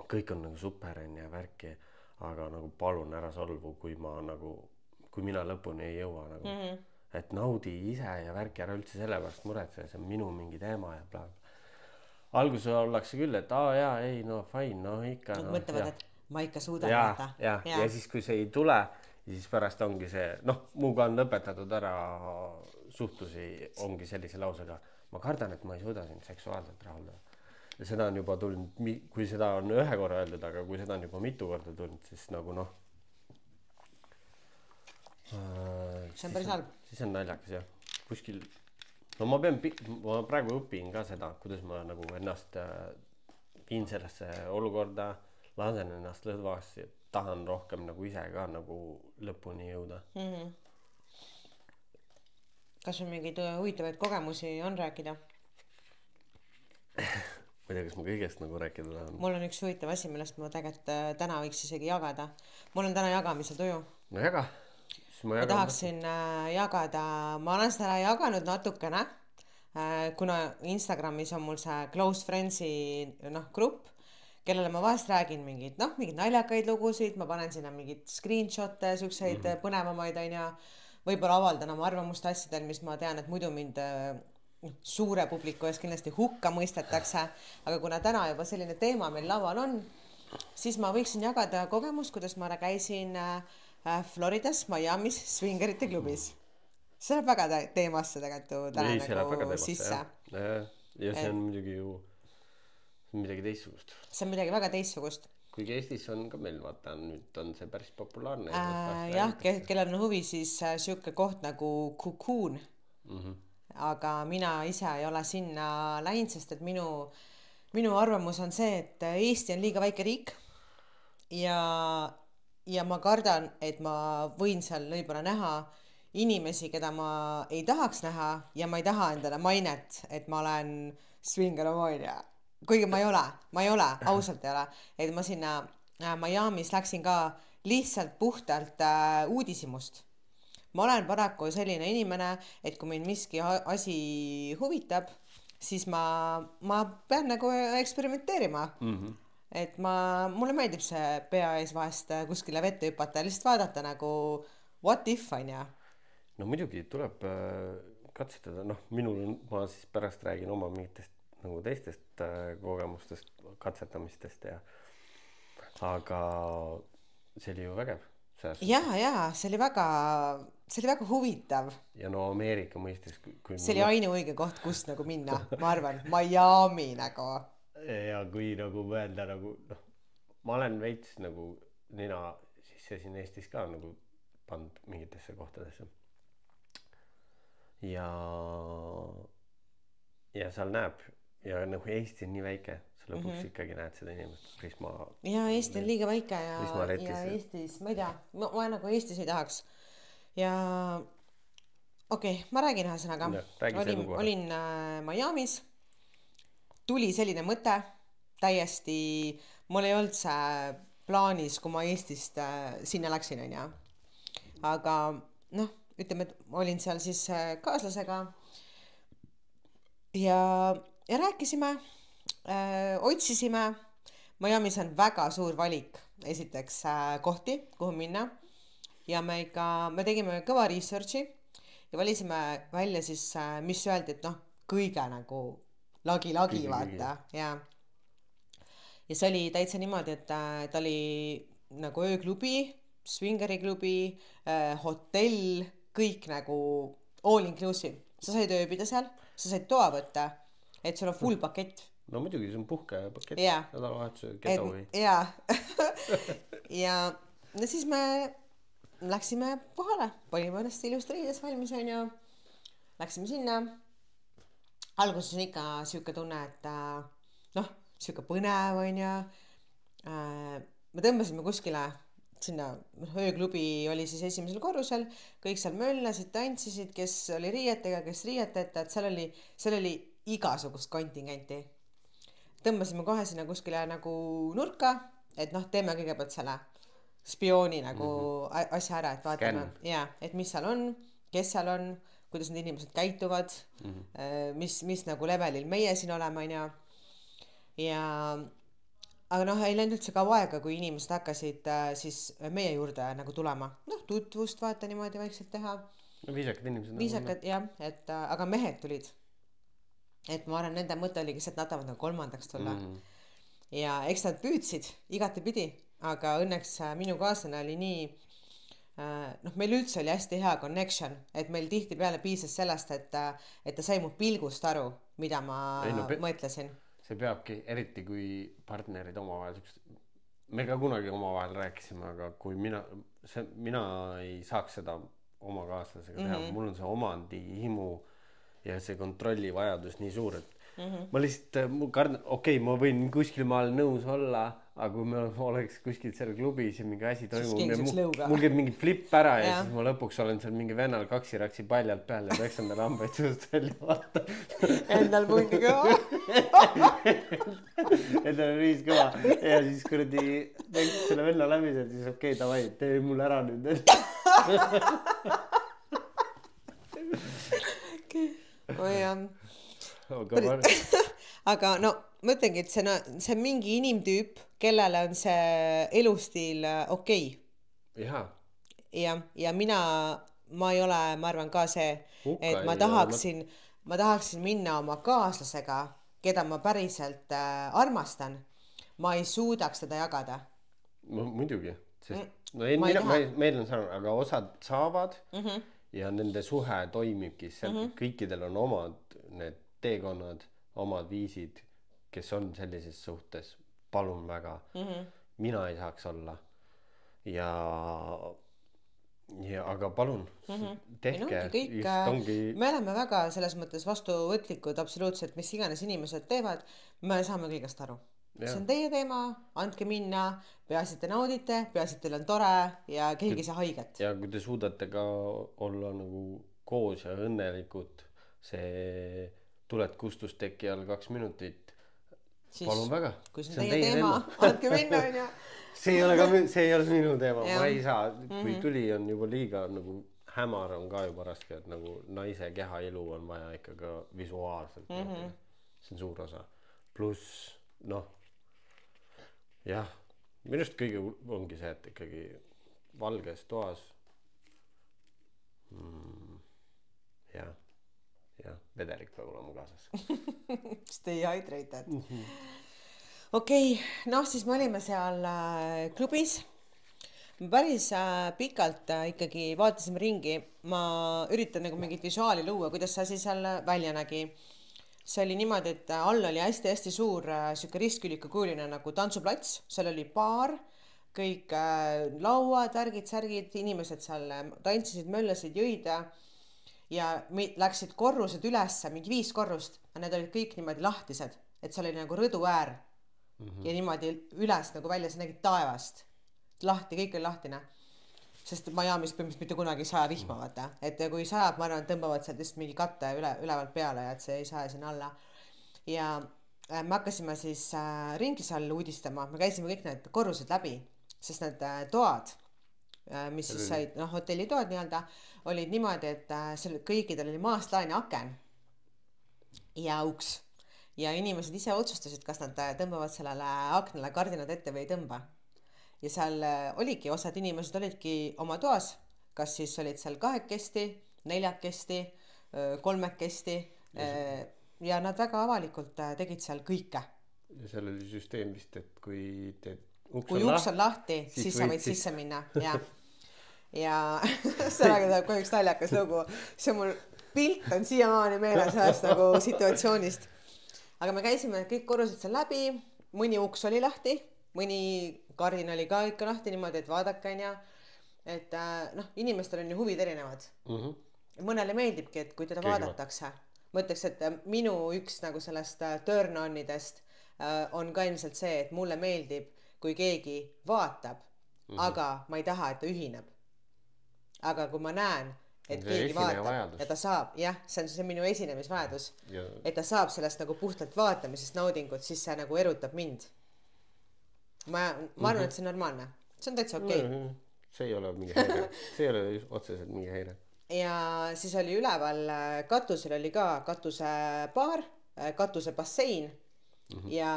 kõik on nagu super ja värki, aga nagu palun ära solvu, kui mina lõpuni ei jõua nagu. Et naudi ise ja värki ära üldse sellepärast muretse, see on minu mingi teema ja bla. Alguses ollakse küll, et fine, ikka. Nad mõtlevad, et ma ikka suudan võtta. Ja siis, kui see ei tule, siis pärast ongi see, muuga on lõpetatud ära suhtlusi, ongi sellise lausega. Ma kardan, et ma ei suuda sind seksuaalselt rahuldada. Ja seda on juba tulnud, kui seda on ühe korra öeldud, aga kui seda on juba mitu korda tulnud, siis nagu see on päris halb. Siis on naljakas, jah. Kuskil, ma praegu õpin ka seda, kuidas ma nagu ennast viin sellesse olukorda, lasen ennast lõdvaks ja tahan rohkem nagu ise ka nagu lõpuni jõuda. Kas on mingeid huvitavaid kogemusi on rääkida? Ma ei tea, kas ma kõigest nagu rääkida tahan. Mul on üks huvitav asi, millest ma tegelikult täna võiks isegi jagada. Mul on täna jagamise tuju. No jaga. Ma tahaksin jagada, ma olen seda jaganud natukene, kuna Instagramis on mul see Close Friendsi grupp, kellele ma vahest räägin mingid naljakaid lugusid, ma panen sinna mingid screenshot'e, siukseid põnevamaid võib-olla avaldan oma arvamust asjadel, mis ma tean, et muidu mind suure publiku ees kindlasti hukka mõistetakse, aga kuna täna juba selline teema meil laual on, siis ma võiksin jagada kogemust, kuidas ma käisin Floridas, Miamis, Swingerite klubis. See läheb väga teemasse tegelikult täna nagu sisse. Ja see on muidugi ju midagi teistsugust. See on midagi väga teistsugust. Kuigi Eestis on ka meil, vaata, nüüd on see päris populaarne. Jah, kellel on huvi, siis siuke koht nagu Cocoon. Aga mina ise ei ole sinna läinud, sest et minu arvamus on see, et Eesti on liiga väike riik ja ma kardan, et ma võin seal võib-olla näha inimesi, keda ma ei tahaks näha ja ma ei taha endale mainet, et ma olen swingeromonia. Kuigi ma ei ole, ausalt ei ole. Et ma sinna Miamis läksin ka lihtsalt puhtalt uudishimust. Ma olen paraku selline inimene, et kui mind miski asi huvitab, siis ma pean nagu eksperimenteerima. Et mulle meeldib see pea ees vahest kuskile vette hüpata ja lihtsalt vaadata nagu what if on ja. No muidugi tuleb katsetada, noh, minul on, ma siis pärast räägin oma mingitest nagu teistest kogemustest, katsetamistest ja aga see oli ju vägev. Jaa, see oli väga huvitav. Ja no Ameerika mõistes, kui see oli ainuõige koht, kust nagu minna, ma arvan, Miami nagu. Ja kui nagu mõelda nagu, noh, ma olen veits nagu nina sisse siin Eestis ka nagu pannud mingitesse kohtadesse. Ja seal näeb ja nagu Eesti on nii väike, sa lõpuks ikkagi näed seda inimest Prisma. Ja Eesti on liiga väike ja Eestis, ma ei tea, ma nagu Eestis ei tahaks. Ja okei, ma räägin ühesõnaga. Olin Miamis, tuli selline mõte täiesti, mul ei olnud see plaanis, kui ma Eestist sinna läksin, on ja. Aga noh, ütleme, et olin seal siis kaaslasega ja rääkisime, otsisime. Miamis on väga suur valik, esiteks kohti, kuhu minna ja me tegime kõva researchi ja valisime välja siis, mis öeldi, et noh, kõige nagu lagi vaata ja see oli täitsa niimoodi, et ta oli nagu ööklubi, swingeriklubi, hotell, kõik nagu all inclusive. Sa said ööbida seal, sa said toa võtta, et sul on full pakett. No muidugi, see on puhkepakett, nädalavahetuse getaway. Ja siis me läksime kohale, panime ennast ilusti riides valmis, on ju. Läksime sinna. Alguses on ikka siuke tunne, et noh, siuke põnev, on ju. Me tõmbasime kuskile sinna, ööklubi oli siis esimesel korrusel, kõik seal möllasid, tantsisid, kes oli riietega, kes riieteta, et seal oli igasugust kontingenti. Tõmbasime kohe sinna kuskile nagu nurka, et noh, teeme kõigepealt selle spiooni nagu asja ära, et vaatame, et mis seal on, kes seal on, kuidas need inimesed käituvad, mis nagu levelil meie siin oleme, on ja aga noh, ei läinud üldse kaua aega, kui inimesed hakkasid siis meie juurde nagu tulema. Noh, tutvust vaata niimoodi vaikselt teha. No viisakad inimesed. Viisakad, jah, et aga mehed tulid. Et ma arvan, nende mõte oligi see, et nad tahavad nagu kolmandaks tulla. Ja eks nad püüdsid igati pidi, aga õnneks minu kaaslane oli nii, noh, meil üldse oli hästi hea connection, et meil tihti peale piisas sellest, et ta sai mu pilgust aru, mida ma mõtlesin. See peabki, eriti kui partnerid omavahel, me ka kunagi omavahel rääkisime, aga kui mina ei saaks seda oma kaaslasega teha, mul on see omandi himu ja see kontrolli vajadus nii suur, et ma lihtsalt, okei, ma võin kuskil maal nõus olla, aga kui me oleks kuskil seal klubis ja mingi asi toimub, mul käib mingi flip ära ja siis ma lõpuks olen seal mingi vennal kaksiraksi paljalt peal ja peks endale hambaid suust välja vaata. Endal pundi kõva. Endal riis kõva ja siis kuradi selle venna läbi seal, siis okei, davai, tee mul ära nüüd. Aga no ma ütlengi, et see on mingi inimtüüp, kellele on see elustiil okei. Ja ma ei ole, ma arvan ka see, et ma tahaksin minna oma kaaslasega, keda ma päriselt armastan. Ma ei suudaks teda jagada. Muidugi, sest meil on saanud, aga osad saavad ja nende suhe toimibki, kõikidel on omad need teekonnad, omad viisid, kes on sellises suhtes, palun väga. Mina ei saaks olla. Aga palun, tehke. Me oleme väga selles mõttes vastuvõtlikud absoluutselt, mis iganes inimesed teevad, me saame kõigest aru. See on teie teema, andke minna, peaasi, et te naudite, peaasi, et teil on tore ja keegi ei saa haiget. Ja kui te suudate ka olla nagu koos ja õnnelikud, see tuled kustusteki all 2 minutit, siis, palun väga. Kui see on teie teema, andke minna, on ja. See ei ole minu teema, ma ei saa, kui tuli on juba liiga nagu hämar on ka juba raske, et nagu naise kehailu on vaja ikka ka visuaalselt. See on suur osa. Plus, noh, jah, minust kõige ongi see, et ikkagi valges toas. Jah. jah, vedelik peab olema kaasas. Stay hydrated. Okei, noh siis me olime seal klubis. Ma päris pikalt ikkagi vaatasime ringi. Ma üritan nagu mingit visuaali luua, kuidas see asi seal välja nägi. See oli niimoodi, et all oli hästi-hästi suur siuke ristkülikukujuline nagu tantsuplats. Seal oli baar, kõik lauad, värgid, särgid, inimesed seal tantsisid, möllasid, jõid ja läksid korrused ülesse, mingi 5 korrust. Need olid kõik niimoodi lahtised, et seal oli nagu rõduäär ja niimoodi üles nagu välja, sa nägid taevast. Lahti, kõik oli lahtine. Sest Miami's põhimõtteliselt mitte kunagi ei saja vihma, vaata. Et kui sajab, ma arvan, tõmbavad sealt lihtsalt mingi katte ülevalt peale ja et see ei saja sinna alla. Ja me hakkasime siis ringi seal uudistama. Me käisime kõik need korrused läbi, sest need toad, mis siis said, hotellitoad nii-öelda, olid niimoodi, et kõikidel oli maast laeni aken ja uks. Ja inimesed ise otsustasid, kas nad tõmbavad sellele aknale kardinad ette või ei tõmba. Ja seal oligi, osad inimesed olidki oma toas, kas siis olid seal 2 4 3 ja nad väga avalikult tegid seal kõike. Ja seal oli süsteem vist, et kui uks on lahti, siis sa võid sisse minna. Ja sellega tuleb kahjuks naljakas lugu. See mul pilt on siiamaani meeles ühest nagu situatsioonist. Aga me käisime kõik korrused seal läbi, mõni uks oli lahti, mõni kardin oli ka ikka lahti niimoodi, et vaadake on ja, et inimestel on ju huvid erinevad. Mõnele meeldibki, et kui teda vaadatakse. Ma ütleks, et minu üks nagu sellest turn-onidest on ka ilmselt see, et mulle meeldib, kui keegi vaatab, aga ma ei taha, et ta ühineb. Aga kui ma näen, et keegi vaatab ja ta saab, jah, see on minu esinemisvajadus, et ta saab sellest nagu puhtalt vaatamisest naudingut, siis see nagu erutab mind. Ma arvan, et see on normaalne. See on täitsa okei. See ei ole mingi häire. See ei ole otseselt mingi häire. Ja siis oli üleval katusel oli ka katusebaar, katusebassein ja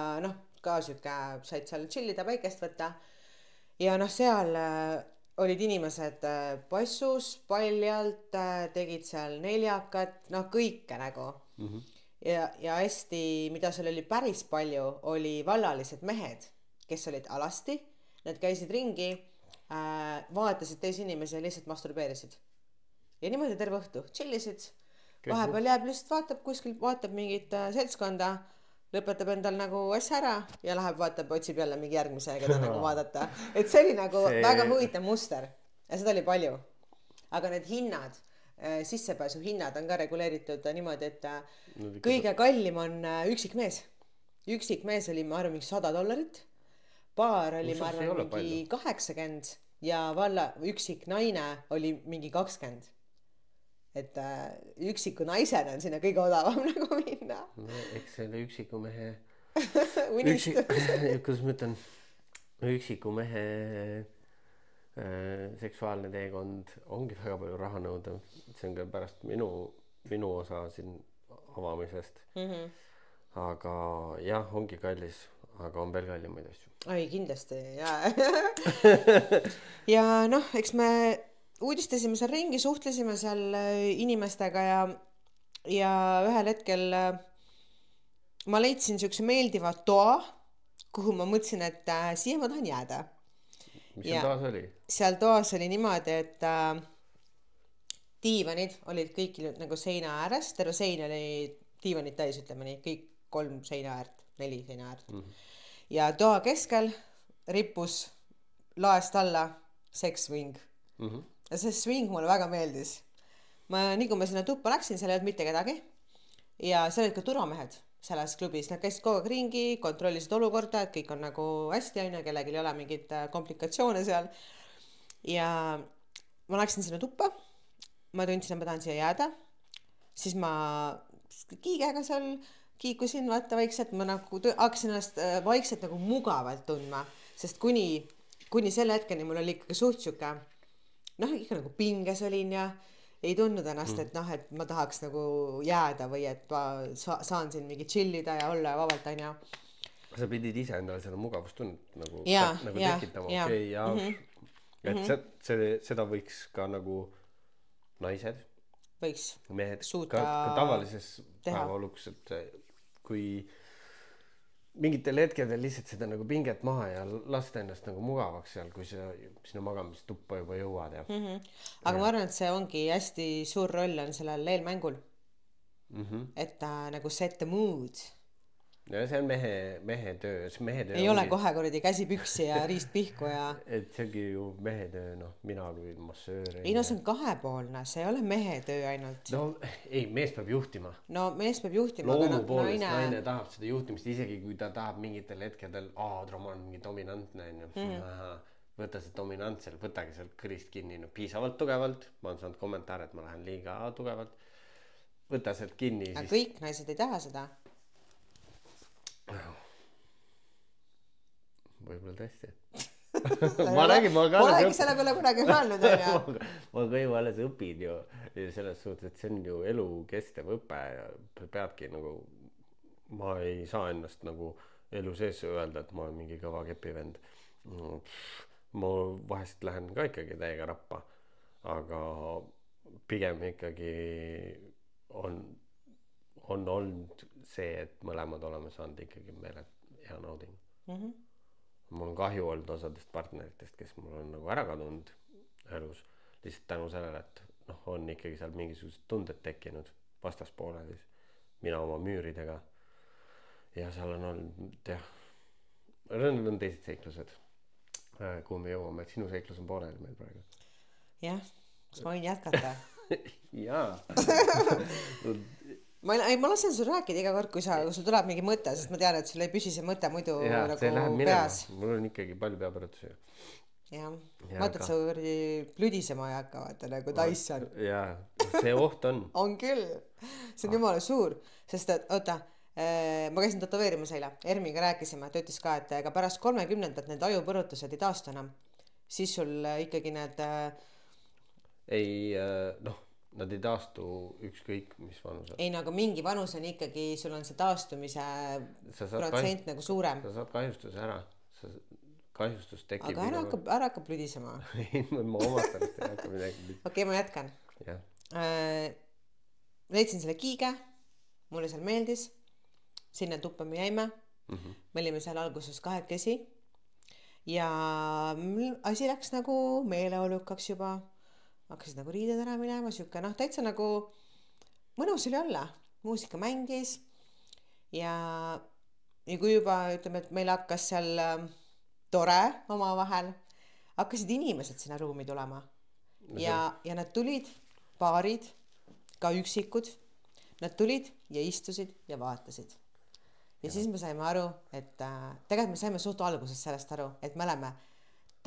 ka siuke said seal chillida, päikest võtta. Ja seal olid inimesed passus, paljalt, tegid seal neljakat, kõike nagu. Ja hästi, mida seal oli päris palju, oli vallalised mehed, kes olid alasti, need käisid ringi, vaatasid teisi inimesi ja lihtsalt masturbeerisid. Ja niimoodi terve õhtu, chillisid, vahepeal jääb lihtsalt vaatab kuskil, vaatab mingit seltskonda, lõpetab endal nagu asja ära ja läheb vaatab, otsib jälle mingi järgmise, keda nagu vaadata. Et see oli nagu väga huvitav muster ja seda oli palju. Aga need hinnad, sissepääsu hinnad on ka reguleeritud niimoodi, et kõige kallim on üksikmees. Üksikmees oli, ma arvan, mingi $100. Baar oli, ma arvan, mingi 80 ja üksik naine oli mingi 20. Et üksiku naisena on sinna kõige odavam nagu minna. Eks selle üksiku mehe unistus. Kuidas ma ütlen, üksiku mehe seksuaalne teekond ongi väga palju raha nõuda. See on ka pärast minu osa siin avamisest. Aga jah, ongi kallis. Aga on veel kallimaid asju. Ai, kindlasti, jaa. Ja eks me uudistasime seal ringi, suhtlesime seal inimestega ja ühel hetkel ma leidsin siukse meeldiva toa, kuhu ma mõtlesin, et siia ma tahan jääda. Mis seal toas oli? Seal toas oli niimoodi, et diivanid olid kõik nagu seina ääres, terve sein oli diivanid täis, ütleme nii, kõik 3 seina äärt, 4 seina äärt. Ja toa keskel rippus laest alla sex swing. Ja see swing mulle väga meeldis. Nii kui ma sinna tuppa läksin, seal ei olnud mitte kedagi. Ja seal olid ka turvamehed selles klubis. Nad käisid kogu aeg ringi, kontrollisid olukorda, et kõik on nagu hästi, kellelgi ei ole mingit komplikatsioone seal. Ja ma läksin sinna tuppa. Ma tundsin, et ma tahan siia jääda. Siis ma kiigega seal kiikusin, vaata vaikselt, ma nagu hakkasin ennast vaikselt nagu mugavalt tundma, sest kuni selle hetkeni mul oli ikkagi suht siuke, ikka nagu pinges olin ja ei tundnud ennast, et et ma tahaks nagu jääda või et ma saan siin mingi chillida ja olla vabalt, on ja. Sa pidid ise endale seda mugavustunnet nagu tekitama, okei, ja et seda võiks ka nagu naised võiks mehed suuta ka tavalises teha. päevaoluks, et kui mingitel hetkedel lihtsalt seda nagu pinget maha ja lasta ennast nagu mugavaks seal, kui sa sinna magamistuppa juba jõuad ja Aga ma arvan, et see ongi hästi suur roll on sellel eelmängul, et ta nagu set the mood. ja see on mehe töö, see mehe töö Ei ole kohe kuradi käsi püksi ja riist pihku ja et see ongi ju mehe töö, noh, mina kui massöör ei no see on kahepoolne, see ei ole mehe töö ainult. no ei, mees peab juhtima. No mees peab juhtima, aga loomu poolest naine tahab seda juhtimist, isegi kui ta tahab mingitel hetkedel, ma olen mingi dominantne, võta see dominant seal, võtage sealt kõrist kinni, no piisavalt tugevalt, ma olen saanud kommentaare, et ma lähen liiga tugevalt, võta sealt kinni. Aga kõik naised ei taha seda. Võib-olla tõesti. ma räägin, ma olegi selle peale kunagi mõelnud, ma ka ju alles õpin ju selles suhtes, et see on ju elukestev õpe ja peabki nagu, ma ei saa ennast nagu elu sees öelda, et ma olen mingi kõva kepivend. Ma vahest lähen ka ikkagi täiega rappa, aga pigem ikkagi on olnud see, et mõlemad oleme saanud ikkagi meile hea nauding. Mul on kahju olnud osadest partneritest, kes mul on nagu ära kadunud elus lihtsalt tänu sellele, et on ikkagi seal mingisugused tunded tekkinud vastaspoole, siis mina oma müüridega ja seal on olnud need on teised seiklused, kuhu me jõuame, et sinu seiklus on pooleli meil praegu. Jah, kas ma võin jätkata? Jaa. Ma lasen sul rääkida iga kord, kui sul tuleb mingi mõte, sest ma tean, et sul ei püsi see mõte muidu nagu peas. Mul on ikkagi palju peapõrutusi. Jah, vaatad sa plüdisema ei hakka, vaata nagu Tyson. Jaa, see oht on. On küll. See on jumala suur, sest et, oota, ma käisin tätoveerimas eile, Ermiga rääkisime, ta ütles ka, et ega pärast 30. need ajupõrutused ei taastu enam. Siis sul ikkagi need nad ei taastu ükskõik mis vanusel. Ei, aga mingi vanus on ikkagi, sul on see taastumise protsent nagu suurem. Sa saad kahjustuse ära. Kahjustus tekib. Aga ära hakka plüdisema. Ma omastanist ei hakka midagi. Okei, ma jätkan. Leidsin selle kiige, mulle seal meeldis. Sinna tuppa me jäime. Me olime seal alguses kahekesi. Ja asi läks nagu meeleolukaks juba. Hakkasid nagu riided ära minema, siuke, täitsa nagu mõnus oli olla. Muusika mängis ja kui juba ütleme, et meil hakkas seal tore oma vahel, hakkasid inimesed sinna ruumi tulema ja nad tulid, paarid, ka üksikud, nad tulid ja istusid ja vaatasid. Ja siis me saime aru, et tegelikult me saime suht alguses sellest aru, et me oleme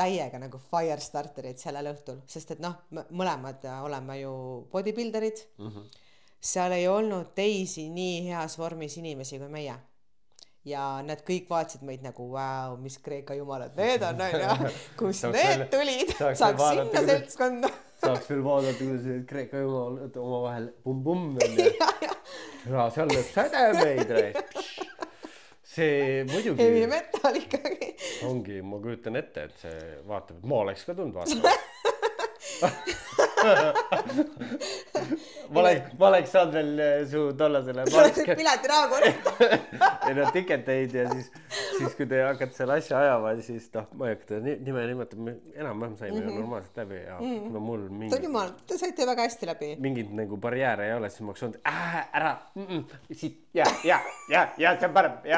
täiega nagu firestarterid sellel õhtul, sest et mõlemad oleme ju bodybuilderid. Seal ei olnud teisi nii heas vormis inimesi kui meie. Ja nad kõik vaatasid meid nagu, wow, mis Kreeka jumalad need on, kus need tulid, saaks sinna seltskonda. Saaks veel vaadata, kuidas Kreeka jumalad oma vahel bum-bum. Seal lööb sädemeid. See muidugi heavy metal ikkagi ongi, ma kujutan ette, et see vaatab, et ma oleks ka tulnud vaatama. ma oleks saanud veel su tollasele piletiraagu tiketeid ja siis kui te hakkate selle asja ajama, siis ma ei hakka nime nimetama, enam-vähem saime normaalselt läbi ja kuna mul te saite väga hästi läbi. Mingid nagu barjääre ei ole, siis ma oleks olnud ära, siit, ja see on parem, ja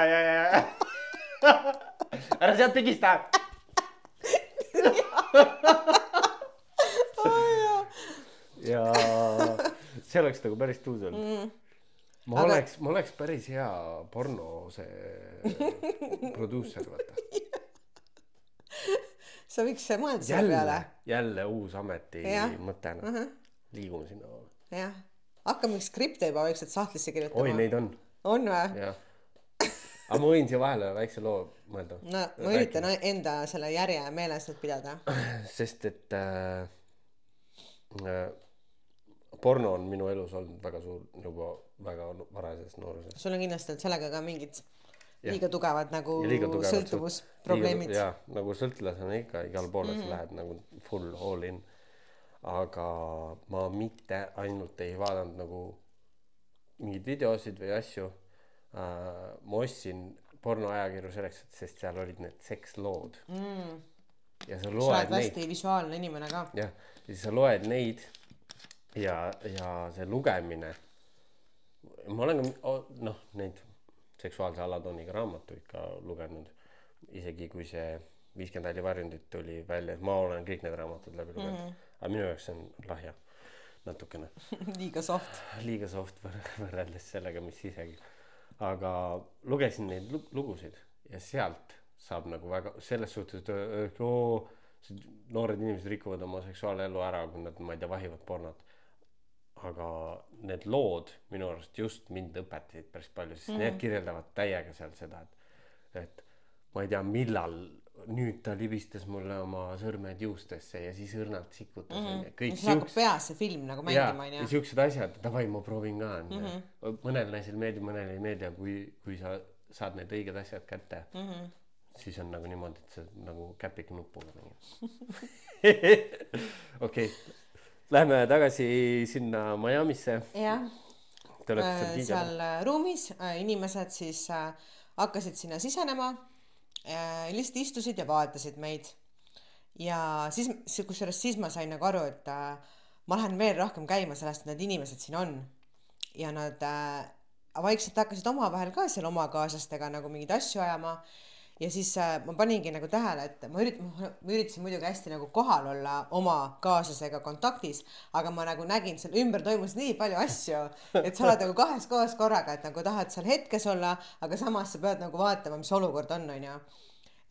ära sealt pigista. Ja see oleks nagu päris tuus olnud. Ma oleks päris hea porno see producer, vaata. Sa võiks mõelda selle peale. Jälle uus ameti mõttena. Liigume sinna. Jah. Hakka mingi skripte juba vaikselt sahtlisse kirjutama. Oi, neid on. On või? Jah. Aga ma võin siia vahele väikse loo mõelda. No, ma üritan enda selle järje meeles nüüd pidada. Sest et porno on minu elus olnud väga suur juba väga varajases nooruses. Sul on kindlasti sellega ka mingid liiga tugevad nagu sõltuvusprobleemid. Jaa, nagu sõltlasena ikka igal poole sa lähed nagu full all in. aga ma mitte ainult ei vaadanud nagu mingeid videosid või asju. Ma ostsin pornoajakirju selleks, sest seal olid need sekslood. Ja sa sa loed oled neid. hästi visuaalne inimene ka. Jah, ja siis sa loed neid ja see lugemine. Ma olen ka neid seksuaalse alatooniga raamatu ikka lugenud. Isegi kui see 50 hääli varjundit tuli välja, ma olen kõik need raamatud läbi lugenud. Aga minu jaoks on lahja natukene. Liiga soft. Liiga soft võrreldes sellega, mis isegi. Aga lugesin neid lugusid ja sealt saab nagu väga selles suhtes, et noored inimesed rikuvad oma seksuaalelu ära, kui nad, ma ei tea, vahivad pornot. Aga need lood minu arust just mind õpetasid päris palju, sest need kirjeldavad täiega seal seda, et ma ei tea, millal nüüd ta libistas mulle oma sõrmed juustesse ja siis õrnalt sikutas. Kõik see hakkab peas see film nagu mängima. Ja siuksed asjad, davai, ma proovin ka. Mõnel naisel meeldib, mõnel ei meeldi, kui sa saad need õiged asjad kätte, siis on nagu niimoodi, et sa nagu käpik nupuga. Okei. Lähme tagasi sinna Miamisse. Jah. Te olete seal ruumis inimesed siis hakkasid sinna sisenema, lihtsalt istusid ja vaatasid meid. Ja siis, siis ma sain nagu aru, et ma lähen veel rohkem käima sellest, et need inimesed siin on. Ja nad vaikselt hakkasid omavahel ka seal oma kaaslastega nagu mingeid asju ajama. Ja siis ma paningi nagu tähele, et ma üritasin muidugi hästi nagu kohal olla oma kaaslasega kontaktis, aga ma nagu nägin, seal ümber toimus nii palju asju, et sa oled nagu kahes kohas korraga, et nagu tahad seal hetkes olla, aga samas sa pead nagu vaatama, mis olukord on ju.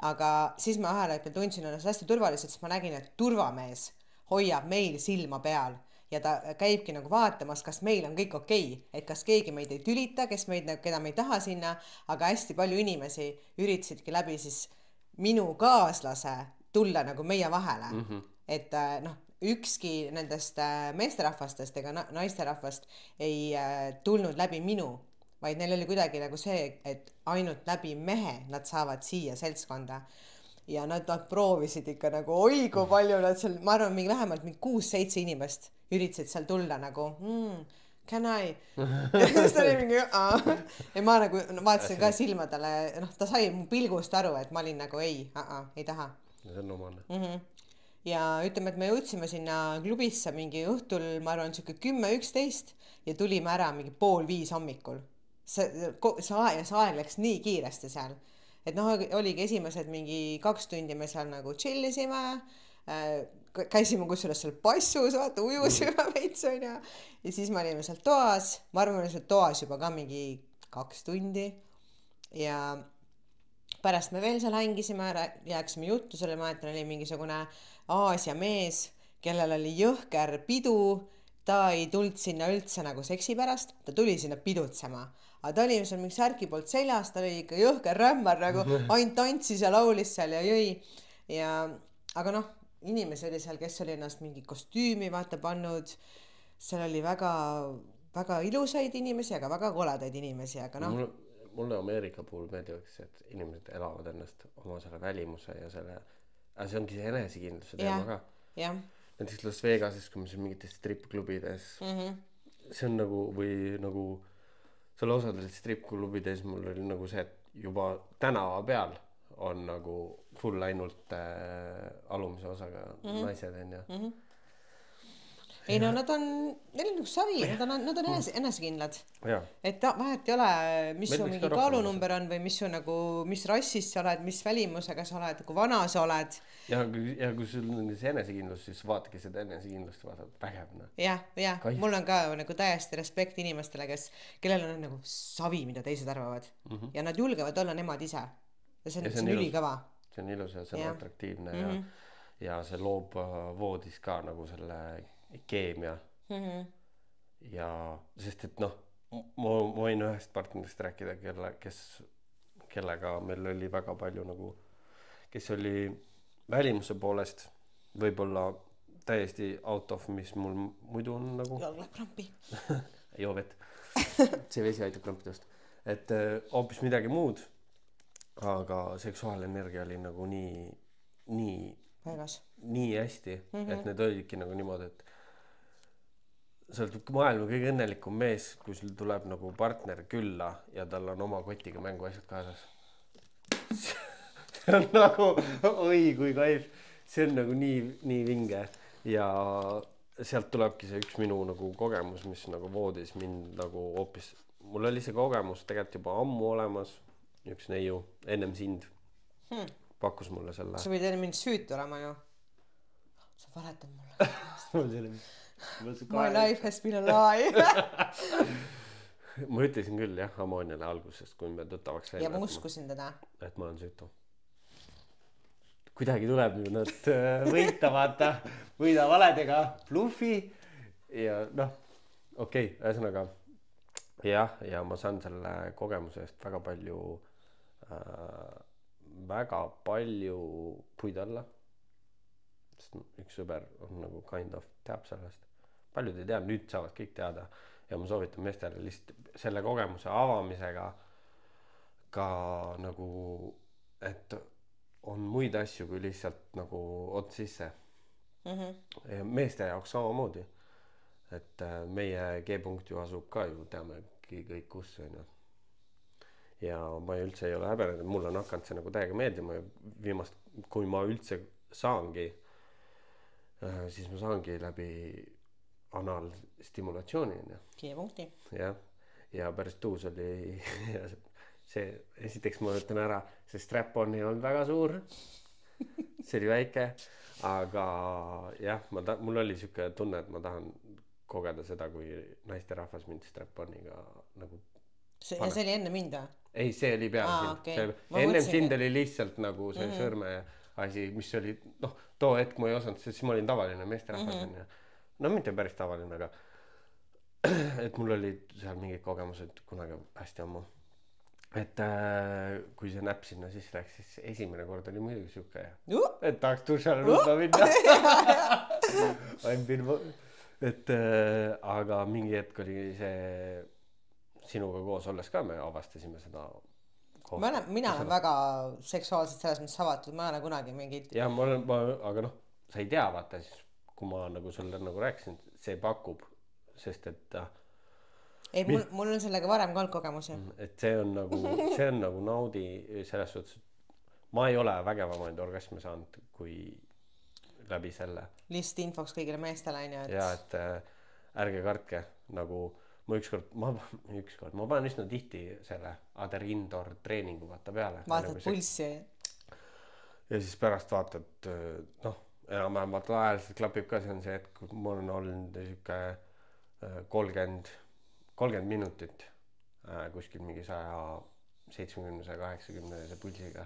Aga siis ma ühel hetkel tundsin ennast hästi turvaliselt, sest ma nägin, et turvamees hoiab meil silma peal. Ja ta käibki nagu vaatamas, kas meil on kõik okei, et kas keegi meid ei tülita, keda me ei taha sinna, aga hästi palju inimesi üritasidki läbi siis minu kaaslase tulla nagu meie vahele. Et ükski nendest meesterahvastest ega naisterahvast ei tulnud läbi minu, vaid neil oli kuidagi nagu see, et ainult läbi mehe nad saavad siia seltskonda. Ja nad proovisid ikka nagu, oi kui palju nad seal, ma arvan, vähemalt 6-7 inimest üritasid seal tulla nagu, can I? Siis ta oli mingi, ja ma nagu vaatasin ka silmadele, ta sai mu pilgust aru, et ma olin nagu ei taha. See on omane. Ja ütleme, et me jõudsime sinna klubisse mingi õhtul, ma arvan, 10-11 ja tulime ära mingi 4:30 hommikul. See aeg läks nii kiiresti seal. Et oligi esimesed mingi 2 tundi me seal nagu chillisime, käisime kusjuures seal passus, vaata, ujusime veits on ja siis me olime seal toas, ma arvan, seal toas juba ka mingi 2 tundi ja pärast me veel seal hängisime, jääksime juttu, selle ma mäletan, oli mingisugune Aasia mees, kellel oli jõhker pidu, ta ei tulnud sinna üldse nagu seksi pärast, ta tuli sinna pidutsema. Aga ta oli seal mingi särki poolt seljas, ta oli ikka jõhker rämmar nagu ainult tantsis ja laulis seal ja jõi. Aga inimesi oli seal, kes oli ennast mingi kostüümi vaata pannud, seal oli väga, väga ilusaid inimesi, aga väga koledaid inimesi, aga Mulle Ameerika puhul meeldivaks, et inimesed elavad ennast oma selle välimuse ja selle, aga see ongi see enesekindluse teema ka. Ja. Näiteks Las Vegases, kui me siin mingites strip-klubides, see on nagu, või nagu selle osadel strip-klubides mul oli nagu see, et juba tänava peal on nagu full ainult alumise osaga naised on ja. Ei nad on, neil on nagu savi, nad on enesekindlad. Ja. Et vahet ei ole, mis su mingi kaalunumber on või mis su nagu, mis rassist sa oled, mis välimusega sa oled, kui vana sa oled. Ja kui sul on see enesekindlus, siis vaatagi seda enesekindlust, vaatad vägevna. Ja, mul on ka nagu täiesti respekt inimestele, kellel on nagu savi, mida teised arvavad. Ja nad julgevad olla nemad ise. Ja see on ülikõva. See on ilus ja see on atraktiivne ja see loob voodis ka nagu selle keemia. Ja sest et ma võin ühest partnerist rääkida, kellega meil oli väga palju nagu, kes oli välimuse poolest võib-olla täiesti out of, mis mul muidu on nagu. Läheb krampi. Joo vett. See vesi aitab krampidest. Et hoopis midagi muud, aga seksuaalenergia oli nagu nii paigas. nii hästi, et need olidki nagu niimoodi, et sa oled maailma kõige õnnelikum mees, kui sul tuleb nagu partner külla ja tal on oma kotiga mänguasjad kaasas. See on nagu, oi kui kaif, see on nagu nii vinge ja sealt tulebki see üks minu nagu kogemus, mis nagu voodis mind nagu hoopis, mul oli see kogemus tegelikult juba ammu olemas, üks neiu, ennem sind pakkus mulle selle. Sa võid enne mind süütu olema ju. Sa valetad mulle. Mul selle... My life has been a lie. Ma ütlesin küll jah, Ammoniale algusest, kui me tuttavaks saime. Ja ma uskusin teda. Et ma olen süütu. Kuidagi tuleb nüüd nad võita, vaata, võida valedega bluffi ja noh, okei, ühesõnaga jah, ja ma saan selle kogemuse eest väga palju puid alla. Üks sõber on nagu kind of teab sellest. Paljud ei tea, nüüd saavad kõik teada ja ma soovitan meestele lihtsalt selle kogemuse avamisega ka nagu, et on muid asju kui lihtsalt nagu ots sisse. Ja meeste jaoks samamoodi, et meie G-punkt ju asub ka ju teamegi kõik kus on ju. Ja ma üldse ei ole häbenenud, mul on hakanud see nagu täiega meeldima ja viimast, kui ma üldse saangi, siis ma saangi läbi analstimulatsiooni. G-punkti. Ja päris tuus oli see, esiteks ma ütlen ära, see strap-on ei olnud väga suur, see oli väike, aga jah, mul oli siuke tunne, et ma tahan kogeda seda, kui naisterahvas mind strap-oniga nagu see oli enne mind või? Ei, see oli peale sind. Okay. Ennem sind oli lihtsalt nagu see sõrme asi, mis oli, noh, too hetk ma ei osanud, siis ma olin tavaline meesterahvas ja no mitte päris tavaline, aga et mul oli seal mingid kogemused kunagi hästi ammu. Et kui see näpp sinna siis läks, siis esimene kord oli muidugi siuke, et tahaks dušale rutma minna. Et aga mingi hetk oli see sinuga koos olles ka, me avastasime seda kohta. Mina olen väga seksuaalselt selles mõttes avatud, ma ei ole kunagi mingid... Ja aga noh, sa ei tea, vaata siis, kui ma nagu sulle nagu rääkisin, see pakub, sest et... Ei, mul on sellega varem ka olnud kogemusi. Et see on nagu naudi selles suhtes, ma ei ole vägevamaid orgasme saanud, kui läbi selle. List infoks kõigile meestele, on ju, et... Ja, et ärge kartke, nagu... Ma panen üsna tihti selle Ader Indoor treeningu vaata peale. Vaatad pulssi. Ja siis pärast vaatad, noh, enam-vähemalt ajaliselt klapib ka, see on see, et kui mul on olnud siuke 30 minutit kuskil mingi 170-180 pulsiga.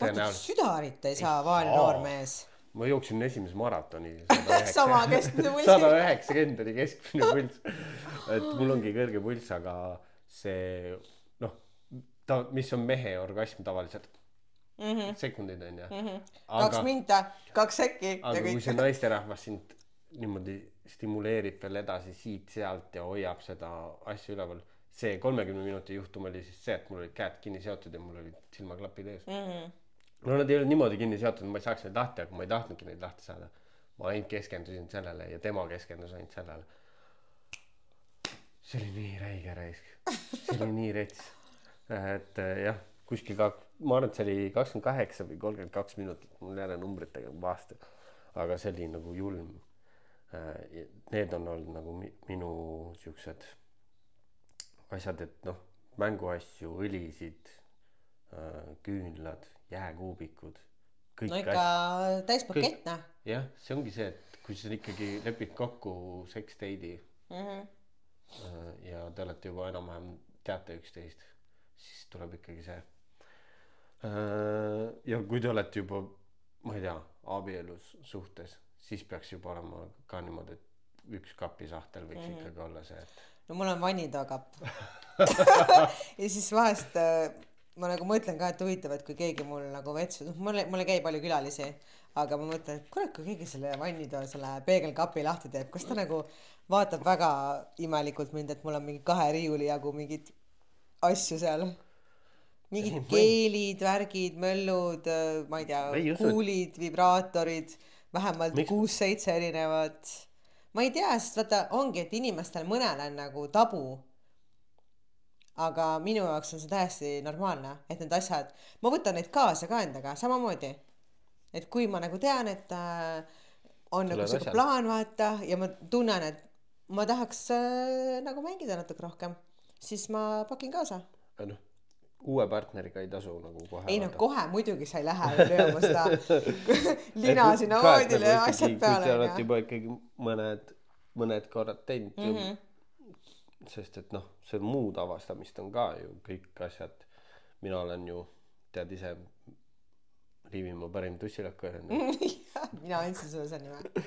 Vaatad südarit ei saa vaene noormees. Ma jooksin esimese maratoni. Sama keskmine puls. 190 oli keskmine puls. Et mul ongi kõrge puls, aga see, noh, mis on mehe orgasm tavaliselt? Sekundid on ja. 2 minta, 2 sekki. Aga kui see naisterahvas sind niimoodi stimuleerib veel edasi siit-sealt ja hoiab seda asja üleval, see 30 minuti juhtum oli siis see, et mul olid käed kinni seotud ja mul olid silmaklapid ees. No nad ei ole niimoodi kinni seotud, ma ei saaks neid lahti, aga ma ei tahtnudki neid lahti saada. Ma ainult keskendusin sellele ja tema keskendus ainult sellele. See oli nii räige raisk. See oli nii rets. Et jah, kuskil ma arvan, et see oli 28 või 32 minutit. Mul jälle numbritega vastu. Aga see oli nagu julm. Need on olnud nagu minu siuksed asjad, et noh, mänguasju, õlisid, küünlad, jääkuubikud. No ikka täispakett, noh. Jah, see ongi see, et kui sa ikkagi lepid kokku sex-date'i ja te olete juba enam-vähem teate üksteist, siis tuleb ikkagi see. Ja kui te olete juba, ma ei tea, abielus suhtes, siis peaks juba olema ka niimoodi, et üks kapisahtel võiks ikkagi olla see, et... No mul on vannitoakapp. Ja siis vahest... Ma nagu mõtlen ka, et huvitav, et kui keegi mul nagu vetsu, mul ei käi palju külalisi, aga ma mõtlen, et kurat, kui keegi selle vannitoa, selle peegelkapi lahti teeb, kas ta nagu vaatab väga imelikult mind, et mul on mingi 2 riiuli jagu mingid asju seal. Mingid keelid, värgid, möllud, ma ei tea, kuulid, vibraatorid, vähemalt Miks? 6-7 erinevat. Ma ei tea, sest vaata ongi, et inimestel mõnel on nagu tabu. Aga minu jaoks on see täiesti normaalne, et need asjad, ma võtan neid kaasa ka endaga, samamoodi. Et kui ma nagu tean, et on nagu Tulevad siuke asjad. plaan vaata ja ma tunnen, et ma tahaks nagu mängida natuke rohkem, siis ma pakin kaasa. Noh, uue partneriga ei tasu nagu kohe Ei no vaata. kohe muidugi sa ei lähe ju lööma seda lina Et sinna ka, et voodile nagu ja ikkagi, asjad kui peale. sa oled juba ikkagi mõned korrad teinud sest et noh, see muud avastamist on ka ju kõik asjad. Mina olen ju, tead ise, Liivimaa parim tussilakkoja. Mina andsin sulle selle nime.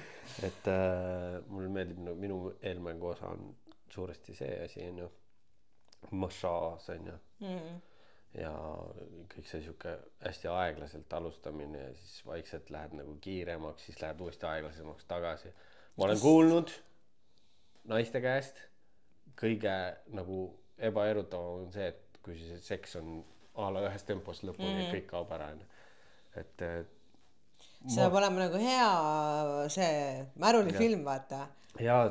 Et mulle meeldib, no minu eelmängu osa on suuresti see asi, on ju, massaaž, on ju. Ja kõik see siuke hästi aeglaselt alustamine ja siis vaikselt lähed nagu kiiremaks, siis lähed uuesti aeglasemaks tagasi. Ma olen kuulnud naiste käest, kõige nagu ebaerutavam on see, et kui see seks on a la ühes tempos lõpuni kõik kaob ära. Et see peab olema nagu hea see märulifilm, vaata.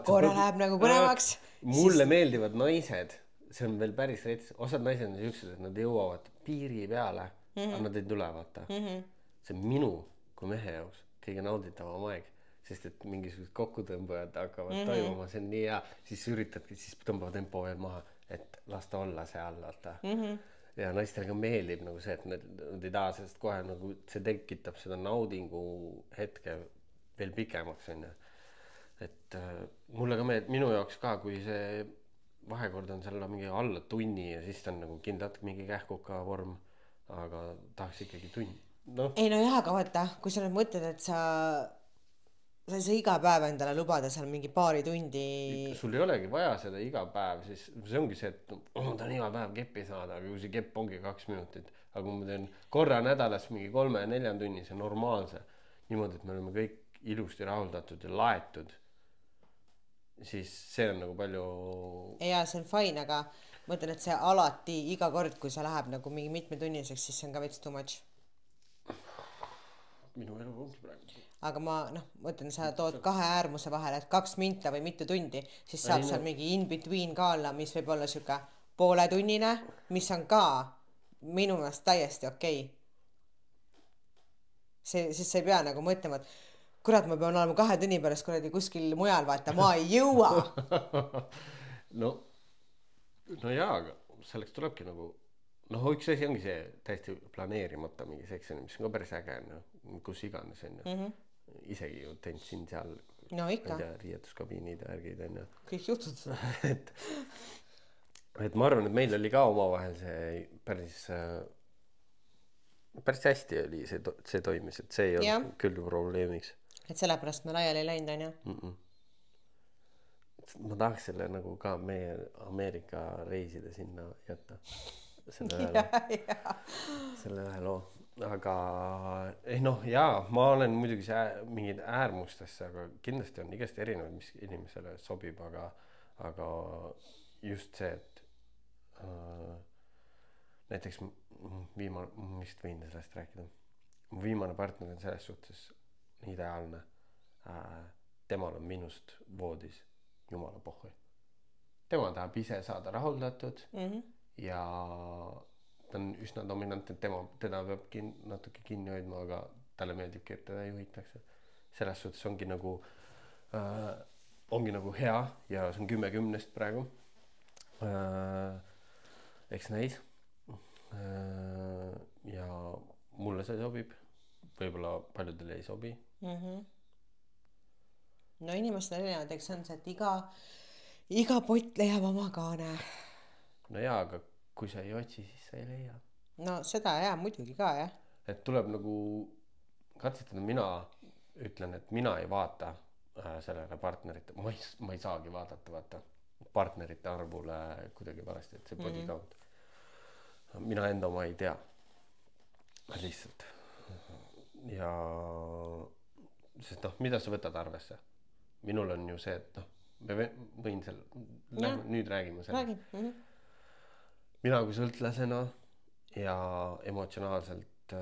Korra läheb nagu põnevaks. Mulle meeldivad naised, see on veel päris rets. Osad naised on siuksed, et nad jõuavad piiri peale, aga nad ei tule, vaata. See on minu kui mehe jaoks kõige nauditavam aeg, sest et mingisugused kokkutõmbajad hakkavad toimuma, see on nii hea. Siis üritadki, siis tõmbavad tempo veel maha, et lasta olla seal, vaata. Ja naistele ka meeldib nagu see, et nad ei taha sellest kohe nagu, see tekitab seda naudingu hetke veel pikemaks, on ju. Et mulle ka meeldib, minu jaoks ka, kui see vahekord on seal mingi alla tunni ja siis ta on nagu kindlalt mingi kähkuka vorm, aga tahaks ikkagi tunni. No. Ei no jah, aga vaata, kui sa nüüd mõtled, et sa ei saa iga päev endale lubada seal mingi paari tundi. Sul ei olegi vaja seda iga päev, siis see ongi see, et ma tahan iga päev keppi saada, aga kui see kepp ongi 2 minutit, aga kui ma teen korra nädalas mingi 3-4 tunni, see on normaalse, niimoodi, et me oleme kõik ilusti rahuldatud ja laetud, siis see on nagu palju. Ja see on fine, aga mõtlen, et see alati iga kord, kui sa läheb nagu mingi mitmetunniseks, siis see on ka veits too much. Minu elu ongi praegu. Aga ma mõtlen, sa tood 2 äärmuse vahele, et 2 minta või mitu tundi, siis saab seal mingi in between ka olla, mis võib olla siuke pooletunnine, mis on ka minu meelest täiesti okei. Siis sa ei pea nagu mõtlema, et kurat, ma pean olema 2 tunni pärast kuradi kuskil mujal, vaata, ma ei jõua. No jaa, aga selleks tulebki nagu, üks asi ongi see täiesti planeerimata mingi seksini, mis on ka päris äge, kus iganes on ju. Isegi ju teinud siin seal no ikka. Riietuskabiinid ja ärgid on ju. Kõik juhtud. et ma arvan, et meil oli ka omavahel see päris hästi oli see toimis, et see ei olnud küll probleemiks. Et sellepärast me laiali ei läinud, on ju? Ma tahaks selle nagu ka meie Ameerika reiside sinna jätta. Selle ühe loo. Aga jaa, ma olen muidugi mingid äärmustesse, aga kindlasti on igast erinevad, mis inimesele sobib, aga just see, et näiteks vist võin sellest rääkida. Viimane partner on selles suhtes ideaalne. Temal on minust voodis jumala pohhui. Tema tahab ise saada rahuldatud ja ta on üsna dominantne, teda peab natuke kinni hoidma, aga talle meeldibki, et teda juhitakse. Selles suhtes ongi nagu hea ja see on 10-10 praegu. Eks näis. Ja mulle see sobib. Võib-olla paljudele ei sobi. No inimestel erinevad, eks on see, et iga pott leiab oma kaane. No jaa, aga kui sa ei otsi, siis sa ei leia. No seda jaa, muidugi ka, jah. Et tuleb nagu katsetada, mina ütlen, et mina ei vaata sellele partnerite, ma ei saagi vaadata partnerite arvule kuidagi varasti, et see body count. Mina enda oma ei tea. Lihtsalt. Ja sest mida sa võtad arvesse? Minul on ju see, et võin nüüd räägime selle. Räägim. Mina kui sõltlasena ja emotsionaalselt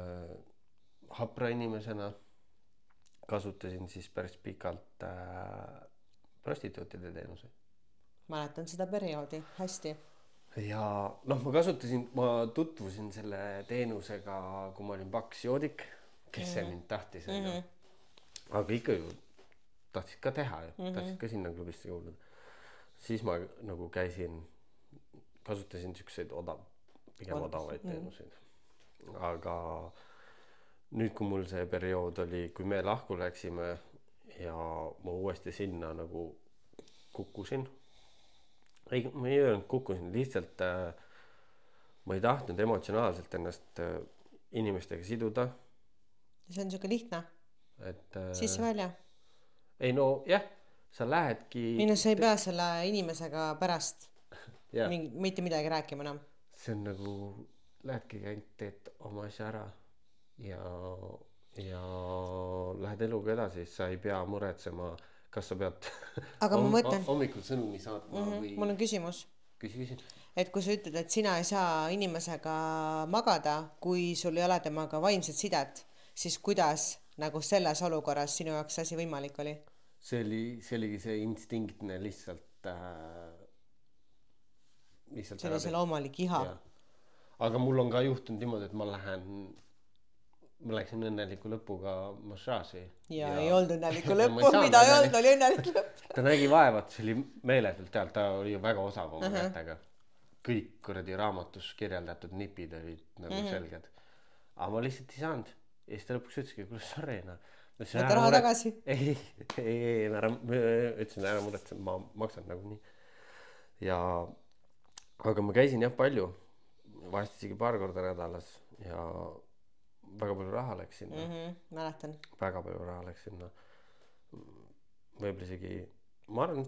hapra inimesena kasutasin siis päris pikalt prostituutide teenuseid. Mäletan seda perioodi hästi. Ja noh, ma tutvusin selle teenusega, kui ma olin paks joodik, kes see mind tahtis. Aga ikka ju tahtsid ka teha ju, tahtsid ka sinna klubisse kuuluda. Siis ma nagu kasutasin siukseid pigem odavaid teenuseid. Aga nüüd, kui mul see periood oli, kui me lahku läksime ja ma uuesti sinna nagu kukkusin. Ma ei öelnud kukkusin, lihtsalt ma ei tahtnud emotsionaalselt ennast inimestega siduda. See on siuke lihtne. Et Sisse välja. Ei no jah, sa lähedki... Sa ei pea selle inimesega pärast yeah. mitte midagi rääkima enam. See on nagu, lähedki käinud, teed oma asja ära ja lähed eluga edasi, sa ei pea muretsema, kas sa pead aga ma mõtlen... hommikul sõnumi saatma või... Mul on küsimus. Küsi. Et kui sa ütled, et sina ei saa inimesega magada, kui sul ei ole temaga vaimset sidet, siis kuidas nagu selles olukorras sinu jaoks asi võimalik oli? See oligi see instinktne lihtsalt see oli see loomalik iha. Ja. Aga mul on ka juhtunud niimoodi, et ma läksin õnneliku lõpuga massaaži. Ja ei olnud õnneliku lõppu, mida ei olnud, oli õnnelik lõpp. Ta nägi vaevat, see oli meeletult tealt, ta oli ju väga osav oma kätega. Kõik kuradi raamatus kirjeldatud nipid olid nagu selged. Aga ma lihtsalt ei saanud. Ja siis ta lõpuks ütleski, kuule sorry. Võtta raha tagasi. Ei, ütlesin ära muretsen, ma maksan nagu nii. Aga ma käisin jah palju, vahest isegi paar korda nädalas ja väga palju raha läks sinna. Mäletan. Väga palju raha läks sinna. Võib-olla isegi, ma arvan,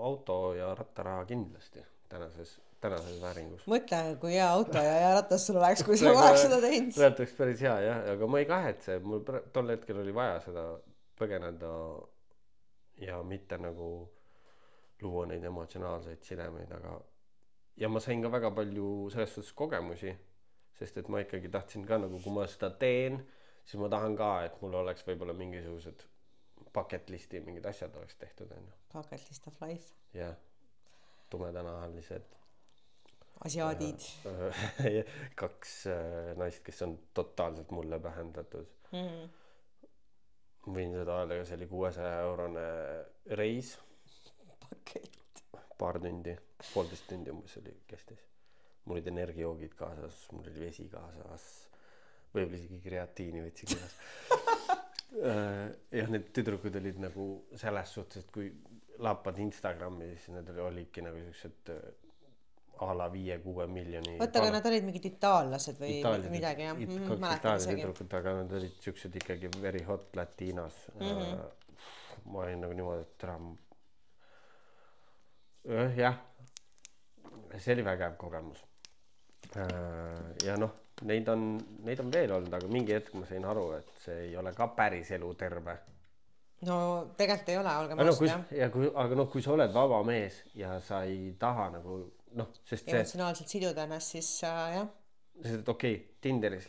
auto ja rattaraha kindlasti tänases vääringus. Mõtle, kui hea auto ja ratas sul oleks, kui sa oleks seda teinud. Räätaks päris hea, jah, aga ma ei kahetse. Mul tol hetkel oli vaja seda põgeneda ja mitte nagu luua neid emotsionaalseid sidemeid, aga ja ma sain ka väga palju selles suhtes kogemusi, sest et ma ikkagi tahtsin ka nagu, kui ma seda teen, siis ma tahan ka, et mul oleks võib-olla mingisugused bucket listi, mingid asjad oleks tehtud. Bucket list of life. Jah, tumedanahalised asiaadid. 2 naist, kes on totaalselt mulle pähendatud. Võin seda öelda, see oli 600 € reis. Pakett. Paar tundi, 1,5 tundi umbes oli kestis. Mul olid energiajoogid kaasas, mul oli vesi kaasas. Võib-olla isegi kreatiini võtsin kaasas. Ja need tüdrukud olid nagu selles suhtes, et kui lappad Instagrami, siis need olidki nagu sellised a la 5-6 miljoni. Võtta, aga nad olid mingid itaallased või midagi. Itaalia tüdrukud, aga nad olid sellised ikkagi very hot latinas. Ma olin nagu niimoodi, et jah, see oli vägev kogemus. Ja noh, neid on veel olnud, aga mingi hetk ma sain aru, et see ei ole ka päris elu terve. No tegelikult ei ole, olge mõistud, jah. Aga noh, kui sa oled vaba mees ja sa ei taha nagu, noh, sest see... Emotsionaalselt siduda ennast, siis jah. Sest et okei, Tinderis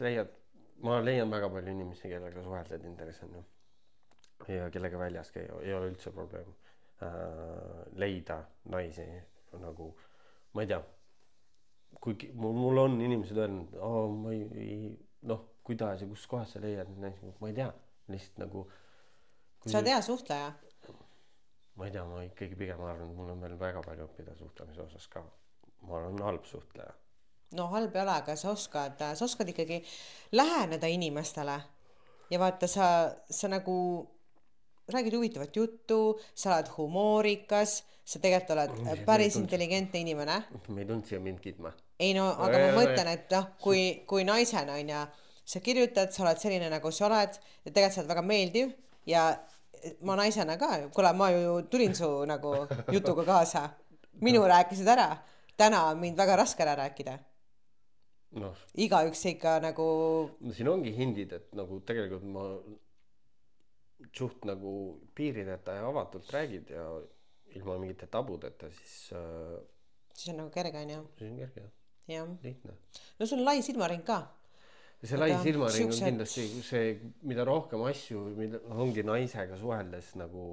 ma leian väga palju inimesi, kellega suhelda Tinderis on ju. Ja kellega väljas ei ole üldse probleem. Leida naisi nagu, ma ei tea, kui mul on inimesed öelnud, kuidas ja kus kohas sa leiad, ma ei tea, lihtsalt nagu sa oled hea suhtleja? Ma ei tea, ma ikkagi pigem arvan, et mul on veel väga palju õppida suhtlemise osas ka. Ma olen halb suhtleja. No halb ei ole, aga sa oskad ikkagi läheneda inimestele ja vaata, sa nagu räägid huvitavat juttu, sa oled humoorikas, sa tegelikult oled päris intelligentne inimene. Me ei tundnud siia mind kidma. Ei no, aga ma mõtlen, et kui naisena on ja sa kirjutad, sa oled selline nagu sa oled ja tegelikult sa oled väga meeldiv ja ma naisena ka, kuule, ma ju tulin su nagu jutuga kaasa. Minu rääkisid ära. Täna on mind väga raske ära rääkida. No. Igaüks ikka nagu... Siin ongi hindid, et nagu tegelikult ma suht nagu piirideta ja avatult räägid ja ilma mingite tabudeta, siis on nagu kerge, on ju? Siis on kerge, jah. Lihtne. No sul on lai silmaring ka. see lai silmaring on siuksed- kindlasti see, mida rohkem asju, mida ongi naisega suheldes nagu,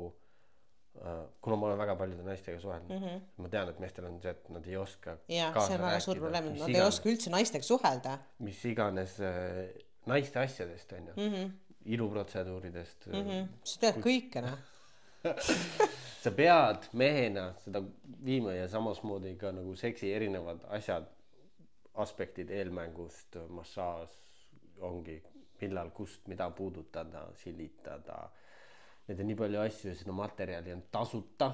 kuna ma olen väga paljude naistega suhelnud, ma tean, et meestel on see, et nad ei oska ja see kaasa on väga suur rääkida, probleem, mis nad ei iganes, oska üldse naistega suhelda. mis iganes naiste asjadest on ju, iluprotseduuridest. sa tead kõike, noh. Sa pead mehena seda viima ja samasmoodi ka nagu seksi erinevad asjad, aspektid eelmängust, massaaž ongi, millal, kust, mida puudutada, silitada. Need on nii palju asju ja seda materjali on tasuta.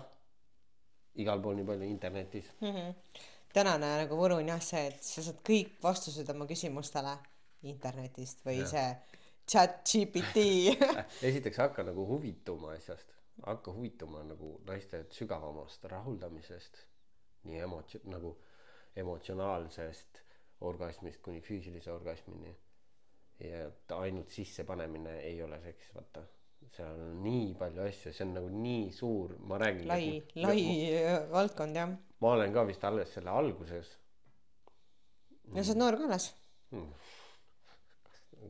Igal pool nii palju internetis. Tänane nagu võlu on jah see, et sa saad kõik vastused oma küsimustele internetist või see chat GPT. Esiteks hakka nagu huvituma asjast. Hakka huvituma nagu naiste sügavamast rahuldamisest, nii nagu emotsionaalsest orgasmist kuni füüsilise orgasmini. Ja ainult sisse panemine ei ole seks, vaata. Seal on nii palju asju, see on nagu nii suur, ma räägin. Lai valdkond, jah. Ma olen ka vist alles selle alguses. Ja sa oled noor ka alles.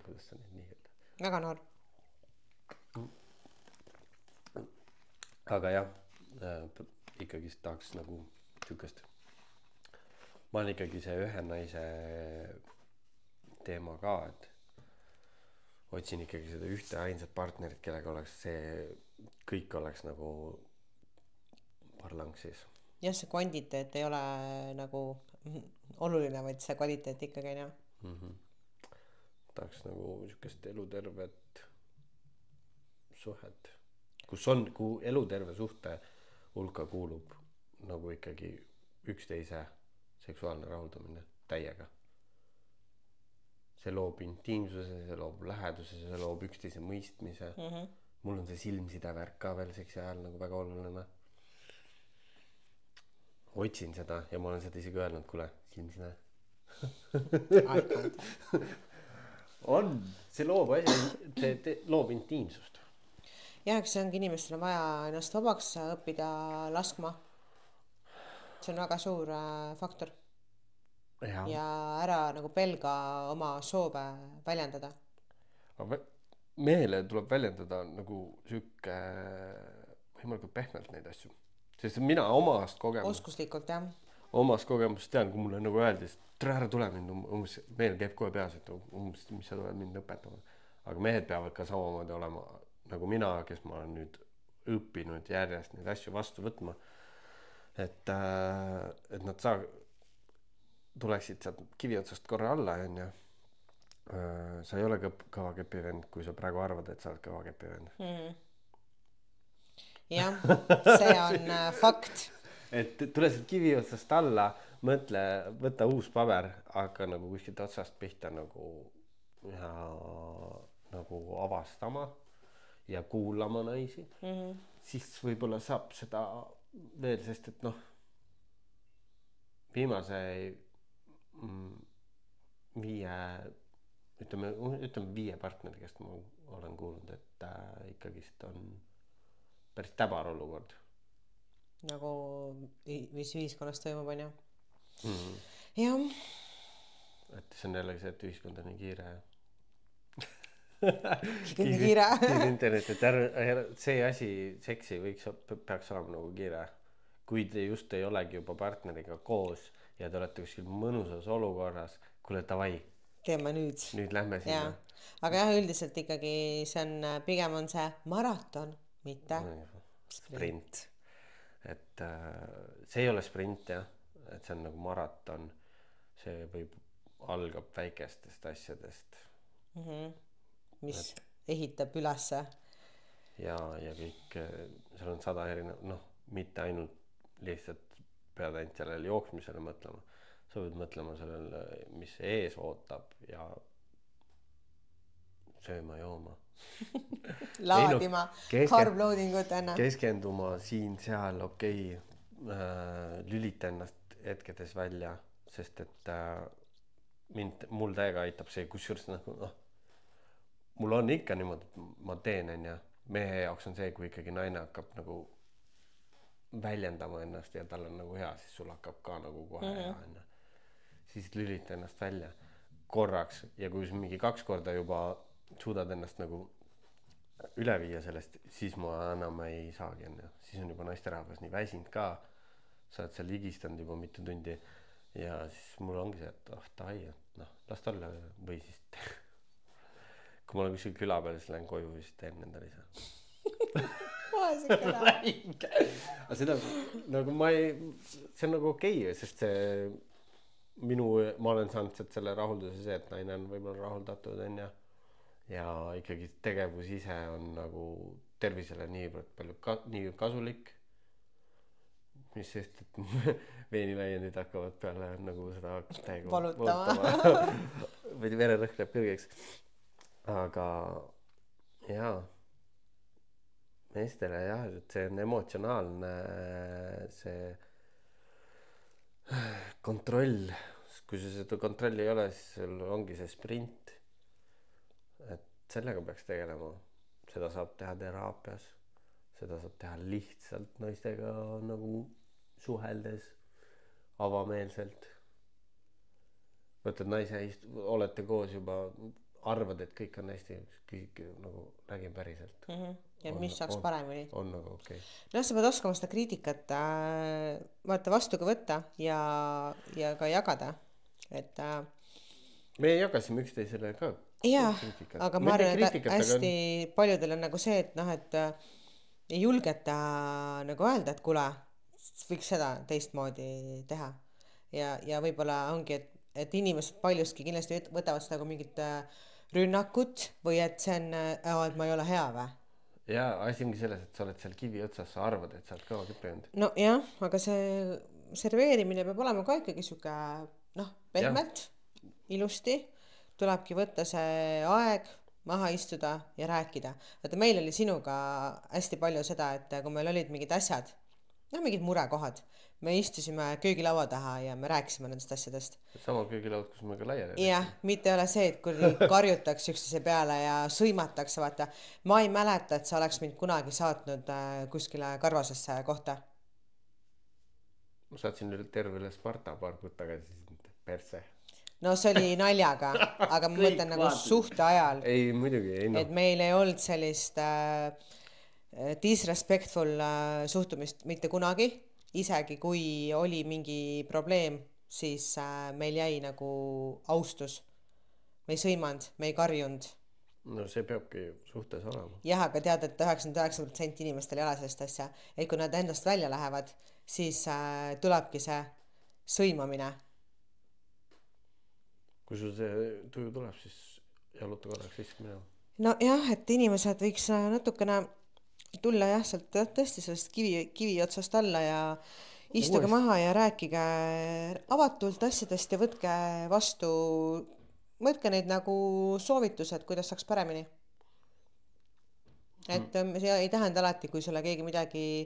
Kuidas sa nüüd nii öelda? Väga noor. Aga jah, ikkagi tahaks nagu tükast. Ma olen ikkagi see ühe naise teema ka, et otsin ikkagi seda ühte ainsat partnerit, kellega oleks see, kõik oleks nagu parlanksis. Jah, see kvantiteet ei ole nagu oluline, vaid see kvaliteet ikkagi on jah. Tahaks nagu niisugust elutervet suhet, kus on, kuhu eluterve suhte hulka kuulub nagu ikkagi üksteise seksuaalne rahuldamine täiega. See loob intiimsuse, see loob läheduse, see loob üksteise mõistmise. Mul on see silmside värk ka veel seksi ajal nagu väga oluline. Otsin seda ja ma olen seda isegi öelnud, kuule, silmside. On, see loob asja, loob intiimsust. Jah, eks see ongi inimestel on vaja ennast vabaks õppida laskma. See on väga suur faktor. Ja ära nagu pelga oma soove väljendada. Mehele tuleb väljendada nagu sükke võimalikult pehmelt neid asju. Sest mina omast kogemust. Oskuslikult, jah. Omast kogemust tean, kui mulle nagu öeldi, et ära tule mind, mehel käib kohe peas, et mis sa tuled mind õpetama. Aga mehed peavad ka samamoodi olema nagu mina, kes ma olen nüüd õppinud järjest neid asju vastu võtma. Et nad tuleksid sealt kiviotsast korra alla, on ja sa ei ole kõva kepivend, kui sa praegu arvad, et sa oled kõva kepivend. Jah, see on fakt. Et tule sealt kiviotsast alla, mõtle, võta uus paber, hakka nagu kuskilt otsast pihta nagu avastama ja kuulama naisi. Siis võib-olla saab seda veel, sest et viimase 5 partneri, kes ma olen kuulnud, et ikkagist on päris täbar olukord. Nagu mis ühiskonnas toimub, on ju. Jah. Et see on jällegi see, et ühiskond on nii kiire. Kiire. Internet, et see asi, seksi peaks olema nagu kiire. Kui te just ei olegi juba partneriga koos ja te olete kuskil mõnusas olukorras, kuule tavai. Teeme nüüd. Nüüd lähme sinna. Aga jah, üldiselt ikkagi see on, pigem on see maraton, mitte sprint. Et see ei ole sprint, jah. Et see on nagu maraton. See algab väikestest asjadest. Mis ehitab ülesse. Ja kõik, seal on 100 erinev, mitte ainult lihtsalt pead ainult sellele jooksmisele mõtlema. Sa võid mõtlema sellele, mis ees ootab ja sööma jooma. Laadima, carb-loadingut enne. Keskenduma siin, seal, okei. Lülita ennast hetkedes välja, sest et mul täiega aitab see, kusjuures mul on ikka niimoodi, et ma teen, ja mehe jaoks on see, kui ikkagi naine hakkab nagu väljendama ennast ja tal on nagu hea, siis sul hakkab ka nagu kohe hea, siis lülita ennast välja. korraks ja kui sa mingi 2 korda juba suudad ennast nagu üle viia sellest, siis ma enam ei saagi enne. Siis on juba naisterahvas nii väsinud ka, sa oled seal higistanud juba mitu tundi ja siis mul ongi see, et tahai, et noh, las ta olla või siis kui ma olen kuskil küla peal, siis lähen koju ja siis teen endale ise. Aga seda nagu ma ei, see on nagu okei, sest see ma olen saanud selle rahulduse see, et naine on võib-olla rahuldatud ja ikkagi tegevus ise on nagu tervisele niivõrd palju nii kasulik, mis sest, et veenilaiendid hakkavad peale nagu seda täiega valutama. või vererõhk läheb kõrgeks. Aga jaa, meestele jah, et see on emotsionaalne see kontroll. Kui seda kontrolli ei ole, siis sul ongi see sprint. Et sellega peaks tegelema. Seda saab teha teraapias. Seda saab teha lihtsalt naistega nagu suheldes, avameelselt. Võtad naise, olete koos juba, arvad, et kõik on hästi, kõik nagu räägin päriselt. Ja mis saaks paremini? On nagu okei. No sa pead oskama seda kriitikat vaata vastu ka võtta ja ka jagada. Et me jagasime üksteisele ka kriitikat. Aga ma arvan, et hästi paljudel on nagu see, et noh, et ei julgeta nagu öelda, et kuule, võiks seda teistmoodi teha. Ja võib-olla ongi, et inimesed paljuski kindlasti võtavad seda nagu mingit rünnakut või et see on, et ma ei ole hea või? Ja asi ongi selles, et sa oled seal kivi otsas, sa arvad, et sa oled kõva küppenud. No jah, aga see serveerimine peab olema ka ikkagi siuke pehmelt, ilusti. Tulebki võtta see aeg, maha istuda ja rääkida. Vaata, meil oli sinuga hästi palju seda, et kui meil olid mingid asjad, mingid murekohad, me istusime köögilaua taha ja me rääkisime nendest asjadest. Sama köögilaud, kus me ka laiali. Jah, mitte ei ole see, et kui karjutakse üksteise peale ja sõimatakse, vaata. Ma ei mäleta, et sa oleks mind kunagi saatnud kuskile Karvasesse kohta. Ma saatsin tervele Sparta paar kuud tagasi perse. No see oli naljaga, aga ma mõtlen nagu suhte ajal. Ei, muidugi, ei noh. Et meil ei olnud sellist disrespectful suhtumist mitte kunagi. Isegi kui oli mingi probleem, siis meil jäi nagu austus. Me ei sõimanud, me ei karjunud. No see peabki suhtes olema. Jah, aga tead, et 99% inimestel ei ole sellist asja. Et kui nad endast välja lähevad, siis tulebki see sõimamine. Kui sul see tuju tuleb, siis jaluta korraks lihtsalt minema. No jah, et inimesed võiks natukene tulla jah, sealt tõesti sellest kivi otsast alla ja istuge maha ja rääkige avatult asjadest ja võtke neid nagu soovitused, kuidas saaks paremini. Et see ei tähenda alati, kui sulle keegi midagi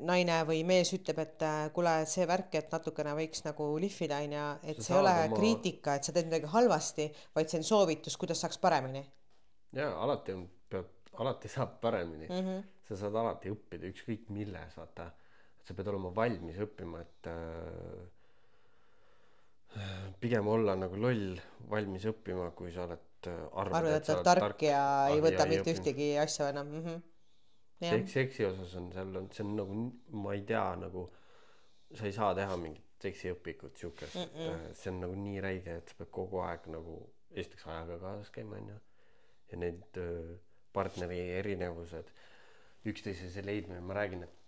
naine või mees ütleb, et kuule see värk, et natukene võiks nagu lihvida, et see ei ole kriitika, et sa teed midagi halvasti, vaid see on soovitus, kuidas saaks paremini. Jaa, alati saab paremini. Sa saad alati õppida, ükskõik mille saata. Sa pead olema valmis õppima, et pigem olla nagu loll valmis õppima, kui sa oled arvad, et sa oled tark ja ei võta mitte ühtegi asja enam. Seksi osas on see on nagu, ma ei tea, nagu sa ei saa teha mingit seksiõpikut siukest, see on nagu nii räige, et sa pead kogu aeg nagu esiteks ajaga kaasas käima ja need partneri erinevused üksteise see leidmine, ma räägin, et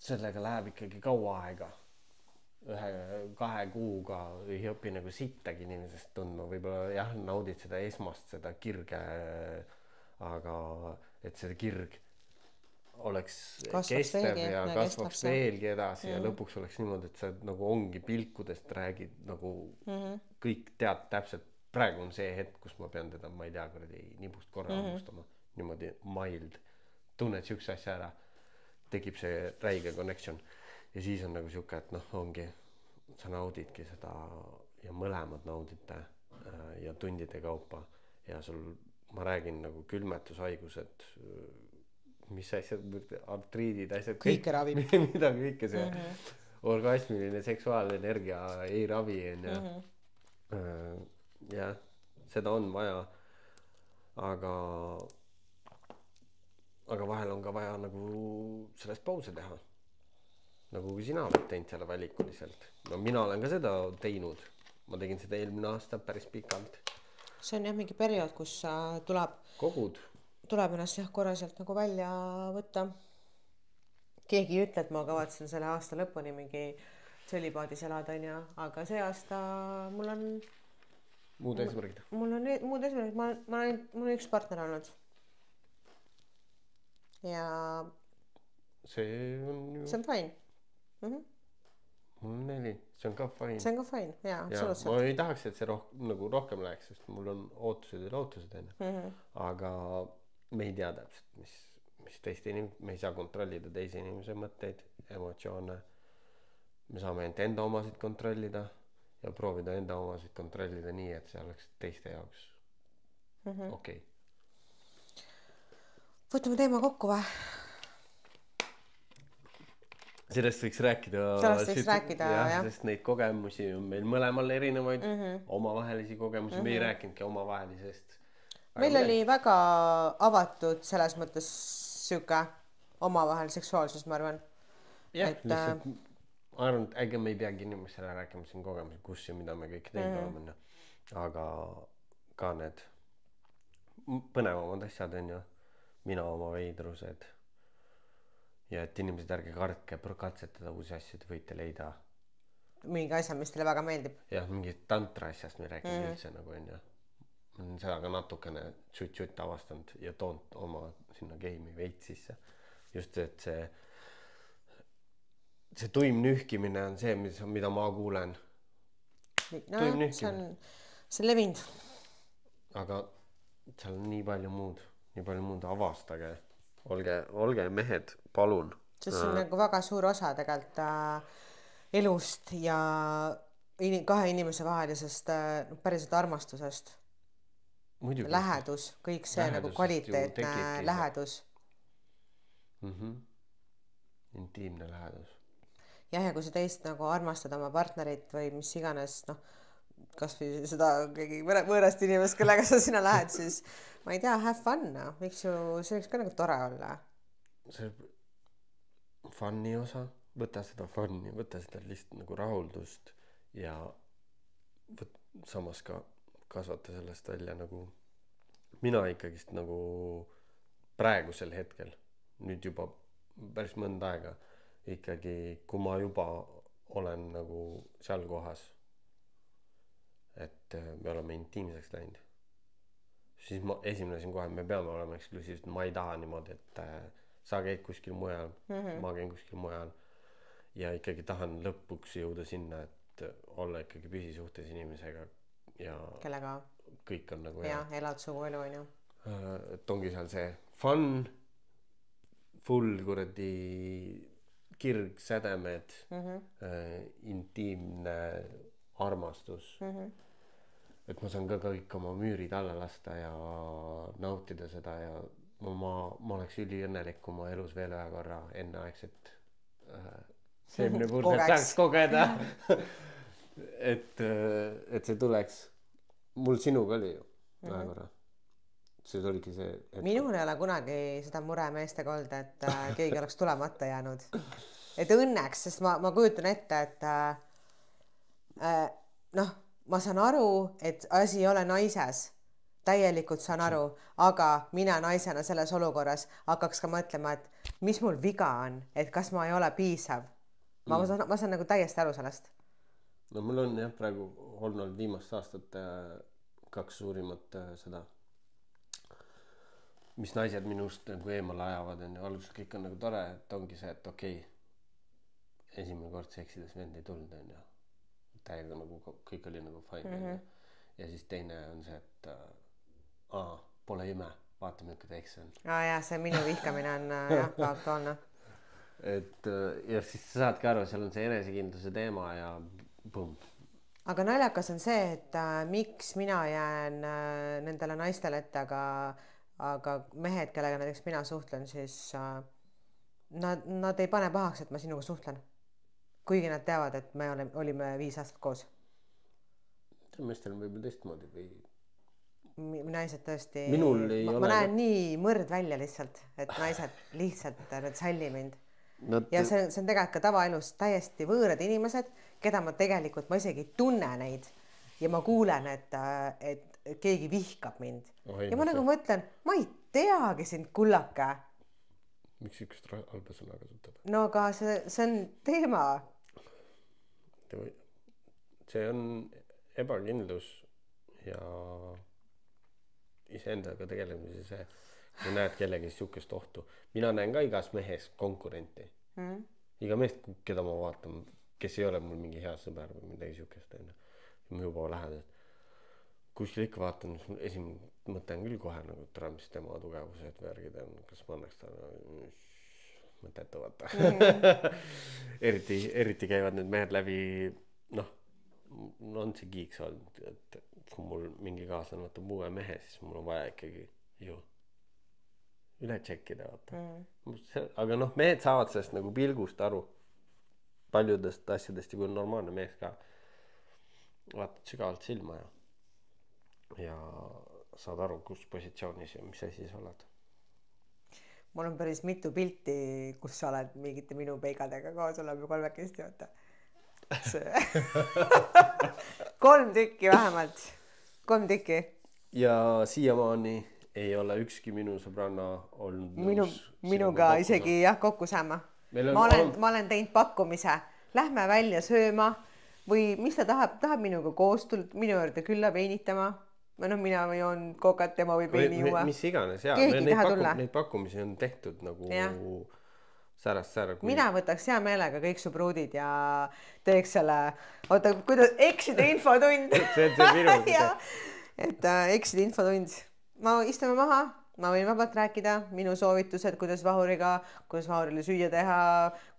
sellega läheb ikkagi kaua aega 1-2 kuuga ei õpi nagu sittagi inimesest tundma, võib-olla jah, naudid seda esmast, seda kirge, aga et see kirg oleks kestev ja kasvaks veelgi edasi ja lõpuks oleks niimoodi, et sa nagu ongi pilkudest räägid nagu kõik tead täpselt, praegu on see hetk, kus ma pean teda, ma ei tea, nibust korra hammustama, niimoodi mild, tunned siukse asja ära, tekib see räige connection ja siis on nagu siuke, et ongi, sa naudidki seda ja mõlemad naudite ja tundide kaupa ja sul, ma räägin nagu külmetushaigused, mis asjad, artriidid, asjad, kõike ravib. Mida kõike see orgasmiline seksuaalenergia ei ravi onju. Jah, seda on vaja. aga vahel on ka vaja nagu sellest pause teha. Nagu kui sina oled teinud selle valikuliselt. No mina olen ka seda teinud. Ma tegin seda eelmine aasta päris pikalt. See on jah mingi periood, kus tuleb ennast jah korra sealt nagu välja võtta. Keegi ei ütle, et ma kavatsen selle aasta lõpuni mingi tsölibaadis elada, aga see aasta mul on muud eesmärgid. Mul on muud eesmärgid. Mul on üks partner olnud. Ja see on fine. Mul on 4. See on ka fine. See on ka fine, jaa, absoluutselt. Ma ei tahaks, et see nagu rohkem läheks, sest mul on ootused ja lootused enne. Aga me ei tea täpselt, mis teiste inimesed, me ei saa kontrollida teise inimese mõtteid, emotsioone. Me saame enda omasid kontrollida ja proovida enda omasid kontrollida nii, et see oleks teiste jaoks okei. Võtame teema kokku või? Sellest võiks rääkida, jah. Sest neid kogemusi on meil mõlemal erinevaid, omavahelisi kogemusi. Me ei rääkinudki omavahelisest. Meil oli väga avatud selles mõttes süke omavahel seksuaalsus, ma arvan. Jah, lihtsalt ma arvan, et äge me ei peagi inimesele rääkima siin kogemusi, kus ja mida me kõik teinud oleme. Aga ka need põnevamad asjad on ju. Mina oma veidrused. Ja et inimesed ärge kartke katsetada uusi asju, te võite leida mingi asja, mis teile väga meeldib. Jah, mingi tantra asjast me räägime üldse nagu on ja seda ka natukene tšut-tšut avastanud ja toonud oma sinna game'i veits sisse. Just, et see tuim nühkimine on see, mida ma kuulen. Tuim nühkimine. See on levinud. Aga seal on nii palju muud avastage. Olge mehed, palun. See on nagu väga suur osa tegelikult elust ja kahe inimese vahelisest päriselt armastusest. Muidugi. Lähedus, kõik see nagu kvaliteetne lähedus. Intiimne lähedus. Jah, ja kui sa teist nagu armastad oma partnerit või mis iganes, kas või seda võõrast inimest, kellega sa sinna lähed, siis ma ei tea, have fun. Miks ju see võiks ka nagu tore olla? See fun'i osa, võta seda fun'i, võta seda lihtsalt nagu rahuldust ja samas ka kasvata sellest välja nagu mina ikkagist nagu praegusel hetkel, nüüd juba päris mõnda aega ikkagi, kui ma juba olen nagu seal kohas, et me oleme intiimseks läinud, siis esimene siin kohe, me peame olema eksklusiivselt, ma ei taha niimoodi, et sa käid kuskil mujal, ma käin kuskil mujal ja ikkagi tahan lõpuks jõuda sinna, et olla ikkagi püsisuhtes inimesega ja kellega kõik on nagu ja elad suguelu on ju. Et ongi seal see fun, full kuradi kirgsädemed, intiimne armastus. Et ma saan ka kõik oma müürid alla lasta ja nautida seda ja ma oleks üliõnnelik, kui ma elus veel ühe korra enneaegset seemnepurset saaks kogeda. et see tuleks. Mul sinuga oli ju ühe korra. See oligi see. Minul ei ole kunagi seda mure meestega olnud, et keegi oleks tulemata jäänud. Et õnneks, sest ma kujutan ette, et ma saan aru, et asi ei ole naises. Täielikult saan aru, aga mina naisena selles olukorras hakkaks ka mõtlema, et mis mul viga on, et kas ma ei ole piisav. Ma saan nagu täiesti aru sellest. No mul on jah praegu olnud viimast aastat 2 suurimat seda, mis naised minust nagu eemale ajavad. Alguses kõik on nagu tore, et ongi see, et okei, esimene kord seksides vend ei tulnud. Täiega nagu kõik oli nagu fine. Ja siis teine on see, et pole ime, vaatame, kui teeks on. Jaa, see minu vihkamine on jah, ka aktuaalne. Et ja siis sa saadki aru, seal on see enesekindluse teema ja põmm. Aga naljakas on see, et miks mina jään nendele naistele ette, aga mehed, kellega näiteks mina suhtlen, siis nad ei pane pahaks, et ma sinuga suhtlen. kuigi nad teavad, et me olime 5 aastat koos. meestel võib teistmoodi või Naised tõesti, minul ei ma ole näen nii mõrd välja lihtsalt, et naised lihtsalt nad salli mind. Ja see on tegelikult ka tavaelus täiesti võõrad inimesed, keda ma tegelikult, ma isegi ei tunne neid ja ma kuulen, et keegi vihkab mind. Ja ma nagu mõtlen, ma ei teagi sind, kullake. Miks ükst halba sõna kasutab? No aga see on teema. See on ebakindlus ja iseendaga tegelemise see, kui näed kellegi sihukest ohtu. Mina näen ka igas mehes konkurenti. Iga meest, keda ma vaatan, kes ei ole mul mingi hea sõber või midagi sihukest. Ma juba lähen, et kuskil ikka vaatan, esimene mõte on küll kohe nagu tere, mis tema tugevused värgid on, kas ma annaks ta mõtetu vaata. Eriti käivad need mehed läbi, on see kiiks olnud, et kui mul mingi kaaslane võtab uue mehe, siis mul on vaja ikkagi ju üle tšekkida vaata. Aga mehed saavad sellest nagu pilgust aru paljudest asjadest ja kui on normaalne mees ka vaatad sügavalt silma ja saad aru, kus positsioonis ja mis asi sa oled. Mul on päris mitu pilti, kus sa oled mingite minu peigadega koos, oleme kolmekesti, vaata. 3 tükki vähemalt. 3 tükki. Ja siiamaani ei ole ükski minu sõbranna olnud minuga isegi kokku saama. Ma olen teinud pakkumise. Lähme välja sööma või mis ta tahab minuga koos tulnud minu juurde külla veinitama. Mina joon kokat, tema võib veini juua. Mis iganes, jaa. Neid pakkumisi on tehtud nagu särast. Mina võtaks hea meelega kõik su pruudid ja teeks selle, kuidas eksida infotund. See on see minu. Et eksida infotund. Ma istume maha, ma võin vabalt rääkida, minu soovitused, kuidas vahurile süüa teha,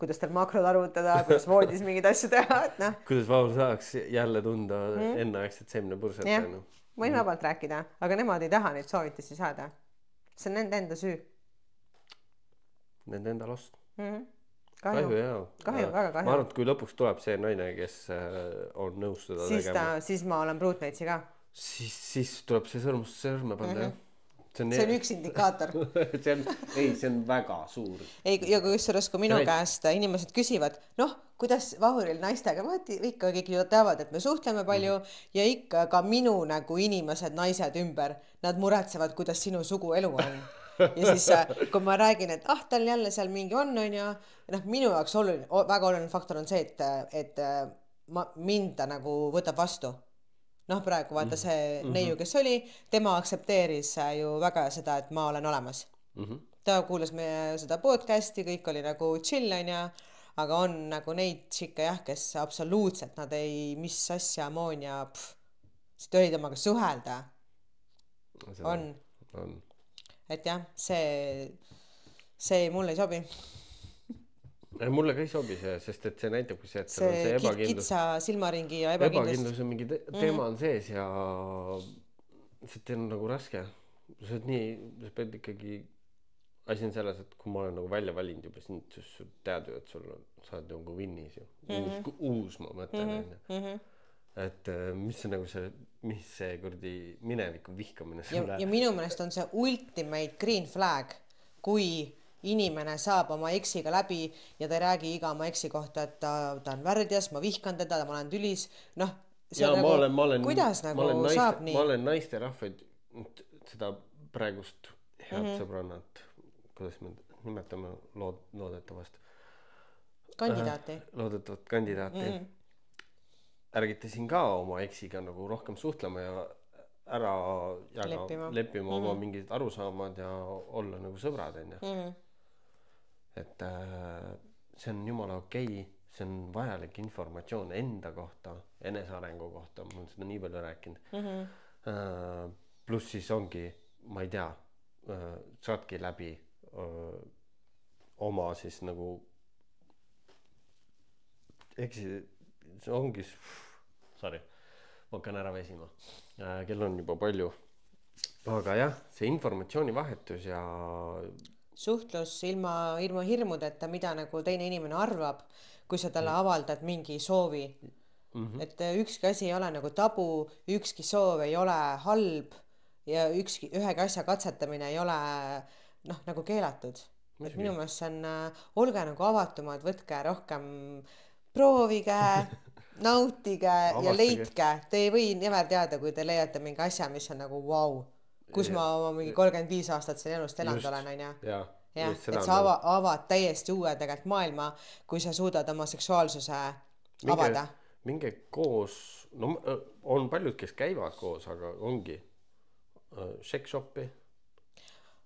kuidas tal makrod arvutada, kuidas voodis mingeid asju teha. Kuidas vahur saaks jälle tunda enneaegset seemnepurset. Võin vabalt rääkida, aga nemad ei taha neid soovitusi saada. See on nende enda süü. Nende enda lost. Kahju, väga kahju. Ma arvan, et kui lõpuks tuleb see naine, kes on nõus seda tegema. Siis ma olen Brutmeitsi ka. Siis tuleb see sõrme panda, jah. See on üks indikaator. See on väga suur. Ja kui minu käest inimesed küsivad, kuidas vahuril naistega, ikka kõik teavad, et me suhtleme palju ja ikka ka minu nagu inimesed, naised ümber, nad muretsevad, kuidas sinu suguelu on. Ja siis, kui ma räägin, et tal jälle seal mingi on ja minu jaoks väga oluline faktor on see, et mind ta nagu võtab vastu. Praegu vaata see neiu, kes oli, tema aksepteeris ju väga seda, et ma olen olemas. Ta kuulas meie seda podcasti, kõik oli nagu chill, aga on nagu neid tšikke kes absoluutselt, nad ei, mis asja, Moonia, sa tohi temaga suhelda. On. Et jah, see mulle ei sobi. Mulle ka ei sobi see, sest et see näitabki see, et see on see ebakindlus. Kitsa silmaringi ja ebakindlus. Ebakindlus on mingi teema on sees ja see on nagu raske. Sa pead ikkagi, asi on selles, et kui ma olen nagu välja valinud juba sind, siis tead ju, et sa oled nagu vinnis ju. Uus ma mõtlen. Et mis see kurdi mineviku vihkamine sulle. Ja minu meelest on see ultimate green flag, kui inimene saab oma eksiga läbi ja ta ei räägi iga oma eksi kohta, et ta on värdjas, ma vihkan teda, ma olen tülis. Kuidas nagu saab nii? Ma olen naiste rahvaid, seda praegust head sõbrannat, kuidas me nimetame loodetavast kandidaati. Ärgitasin ka oma eksiga nagu rohkem suhtlema ja ära leppima oma mingid arusaamad ja olla nagu sõbrad. Et see on jumala okei, see on vajalik informatsioon enda kohta, enesearengu kohta, ma olen seda nii palju rääkinud. Pluss siis ongi, ma ei tea, saadki läbi oma siis nagu see ongi ma hakkan ära vesima. Kell on juba palju. Aga jah, see informatsioonivahetus ja suhtlus ilma hirmudeta, mida nagu teine inimene arvab, kui sa talle avaldad mingi soovi. Et ükski asi ei ole nagu tabu, ükski soov ei ole halb ja ühegi asja katsetamine ei ole nagu keelatud. Et minu meelest see on, olge nagu avatumad, võtke rohkem, proovige, nautige ja leidke. Te ei või never teada, kui te leiate mingi asja, mis on nagu vau, kus ma oma mingi 35 aastat selle elust elanud olen, on ju. Jah, et sa avad täiesti uue tegelikult maailma, kui sa suudad oma seksuaalsuse avada. Minge koos, no on paljud, kes käivad koos, aga ongi sex shopi.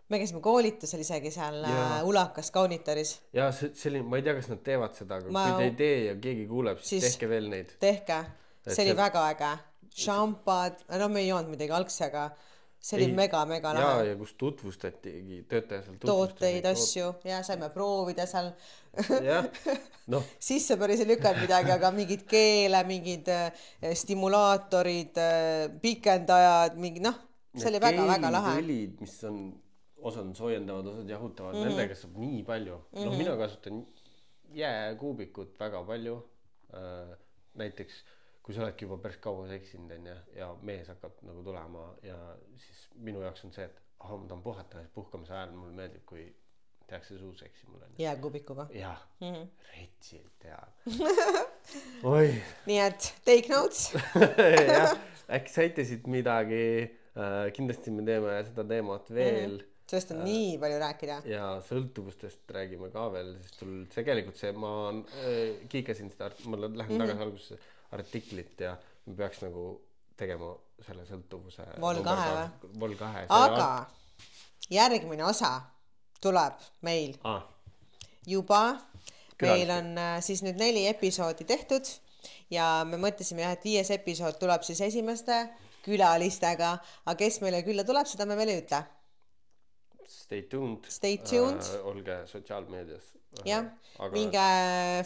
Me käisime koolitusel isegi seal Ulakas kaunitoris. Ja selline, ma ei tea, kas nad teevad seda, aga kui te ei tee ja keegi kuuleb, siis tehke veel neid. Tehke, see oli väga äge. Šampad, no me ei joonud midagi algsi, aga see oli mega lahe. Ja kus tutvustatigi, töötaja seal tooteid, asju, ja saime proovida seal. No. Sisse päris ei lükanud midagi, aga mingid keele, mingid stimulaatorid, pikendajad, mingi see oli väga lahe. Keelid, mis on osad soojendavad, osad jahutavad, nendega saab nii palju. Mina kasutan jääkuubikut väga palju. Näiteks, kui sa oledki juba päris kaua seksinud ja mees hakkab nagu tulema ja siis minu jaoks on see, et ma tahan puhata ja puhkamise ajal mulle meeldib, kui tehakse suuseksi mulle. Jääkuubikuga? Jah, retsilt tead. Oi. Nii et take notes. Äkki saite siit midagi, kindlasti me teeme seda teemat veel. Sellest on nii palju rääkida. Ja sõltuvustest räägime ka veel, sest tegelikult see, ma kiikasin seda, ma lähen tagasi algusesse artiklit ja me peaks nagu tegema selle sõltuvuse Vol 2. Aga järgmine osa tuleb meil juba. Meil on siis nüüd 4 episoodi tehtud ja me mõtlesime, et 5. episood tuleb siis esimeste külalistega, aga kes meile külla tuleb, seda me veel ei ütle. Stay tuned. Olge sotsiaalmeedias. Jah, minge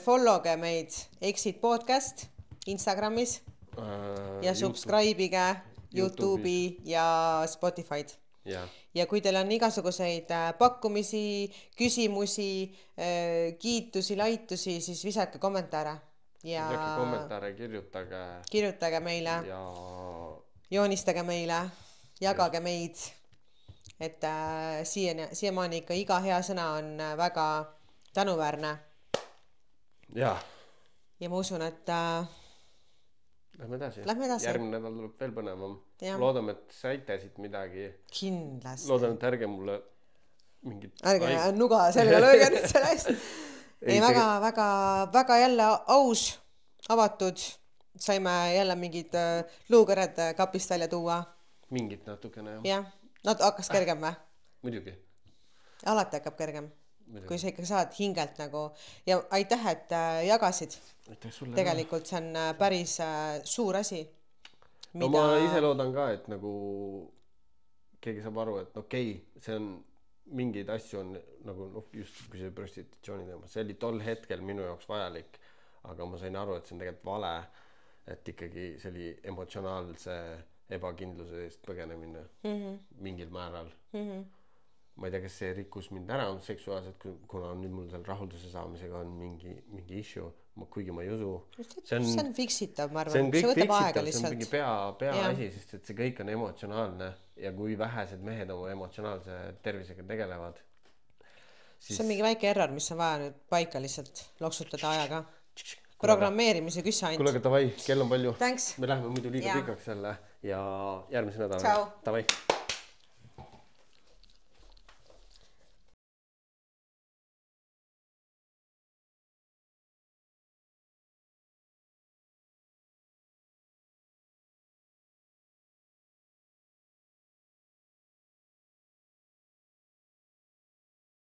followge meid Exit Podcast Instagramis ja subscribe'ige YouTube'i ja Spotify'd. Ja kui teil on igasuguseid pakkumisi, küsimusi, kiitusi, laitusi, siis visake kommentaare. Visake kommentaare, kirjutage meile, joonistage meile, jagage meid. Et siiamaani ikka iga hea sõna on väga tänuväärne. Ja ma usun, et lähme edasi. Järgmine nädal tuleb veel põnevam. Loodame, et saite siit midagi. Kindlasti. Loodan, et ärge mulle mingit... Ärge nuga selga lööge nüüd sellest. Väga jälle aus, avatud. Saime jälle mingid luukered kapist välja tuua. Mingid natukene, jah. Hakkas kergem või? Muidugi. Alati hakkab kergem. Kui sa ikka saad hingelt nagu. Ja aitäh, et jagasid. Tegelikult see on päris suur asi. No ma ise loodan ka, et nagu keegi saab aru, et okei, see on mingeid asju on nagu just kui see prostitutsiooni teema. See oli tol hetkel minu jaoks vajalik, aga ma sain aru, et see on tegelikult vale, et ikkagi see oli emotsionaalse ebakindluse eest põgenemine mingil määral. Ma ei tea, kas see rikkus mind ära seksuaalselt, kuna nüüd mul seal rahulduse saamisega on mingi issue, kuigi ma ei usu. See on fiksitav, ma arvan. See võtab aega lihtsalt. See on mingi pea asi, sest et see kõik on emotsionaalne ja kui vähesed mehed oma emotsionaalse tervisega tegelevad. See on mingi väike error, mis on vaja nüüd paika lihtsalt loksutada ajaga. Programmeerimise küssa ainult. Kuule, aga tavai, kell on palju. Thanks. Me läheme muidu liiga pikaks jälle ja järgmise nädala. Tavai.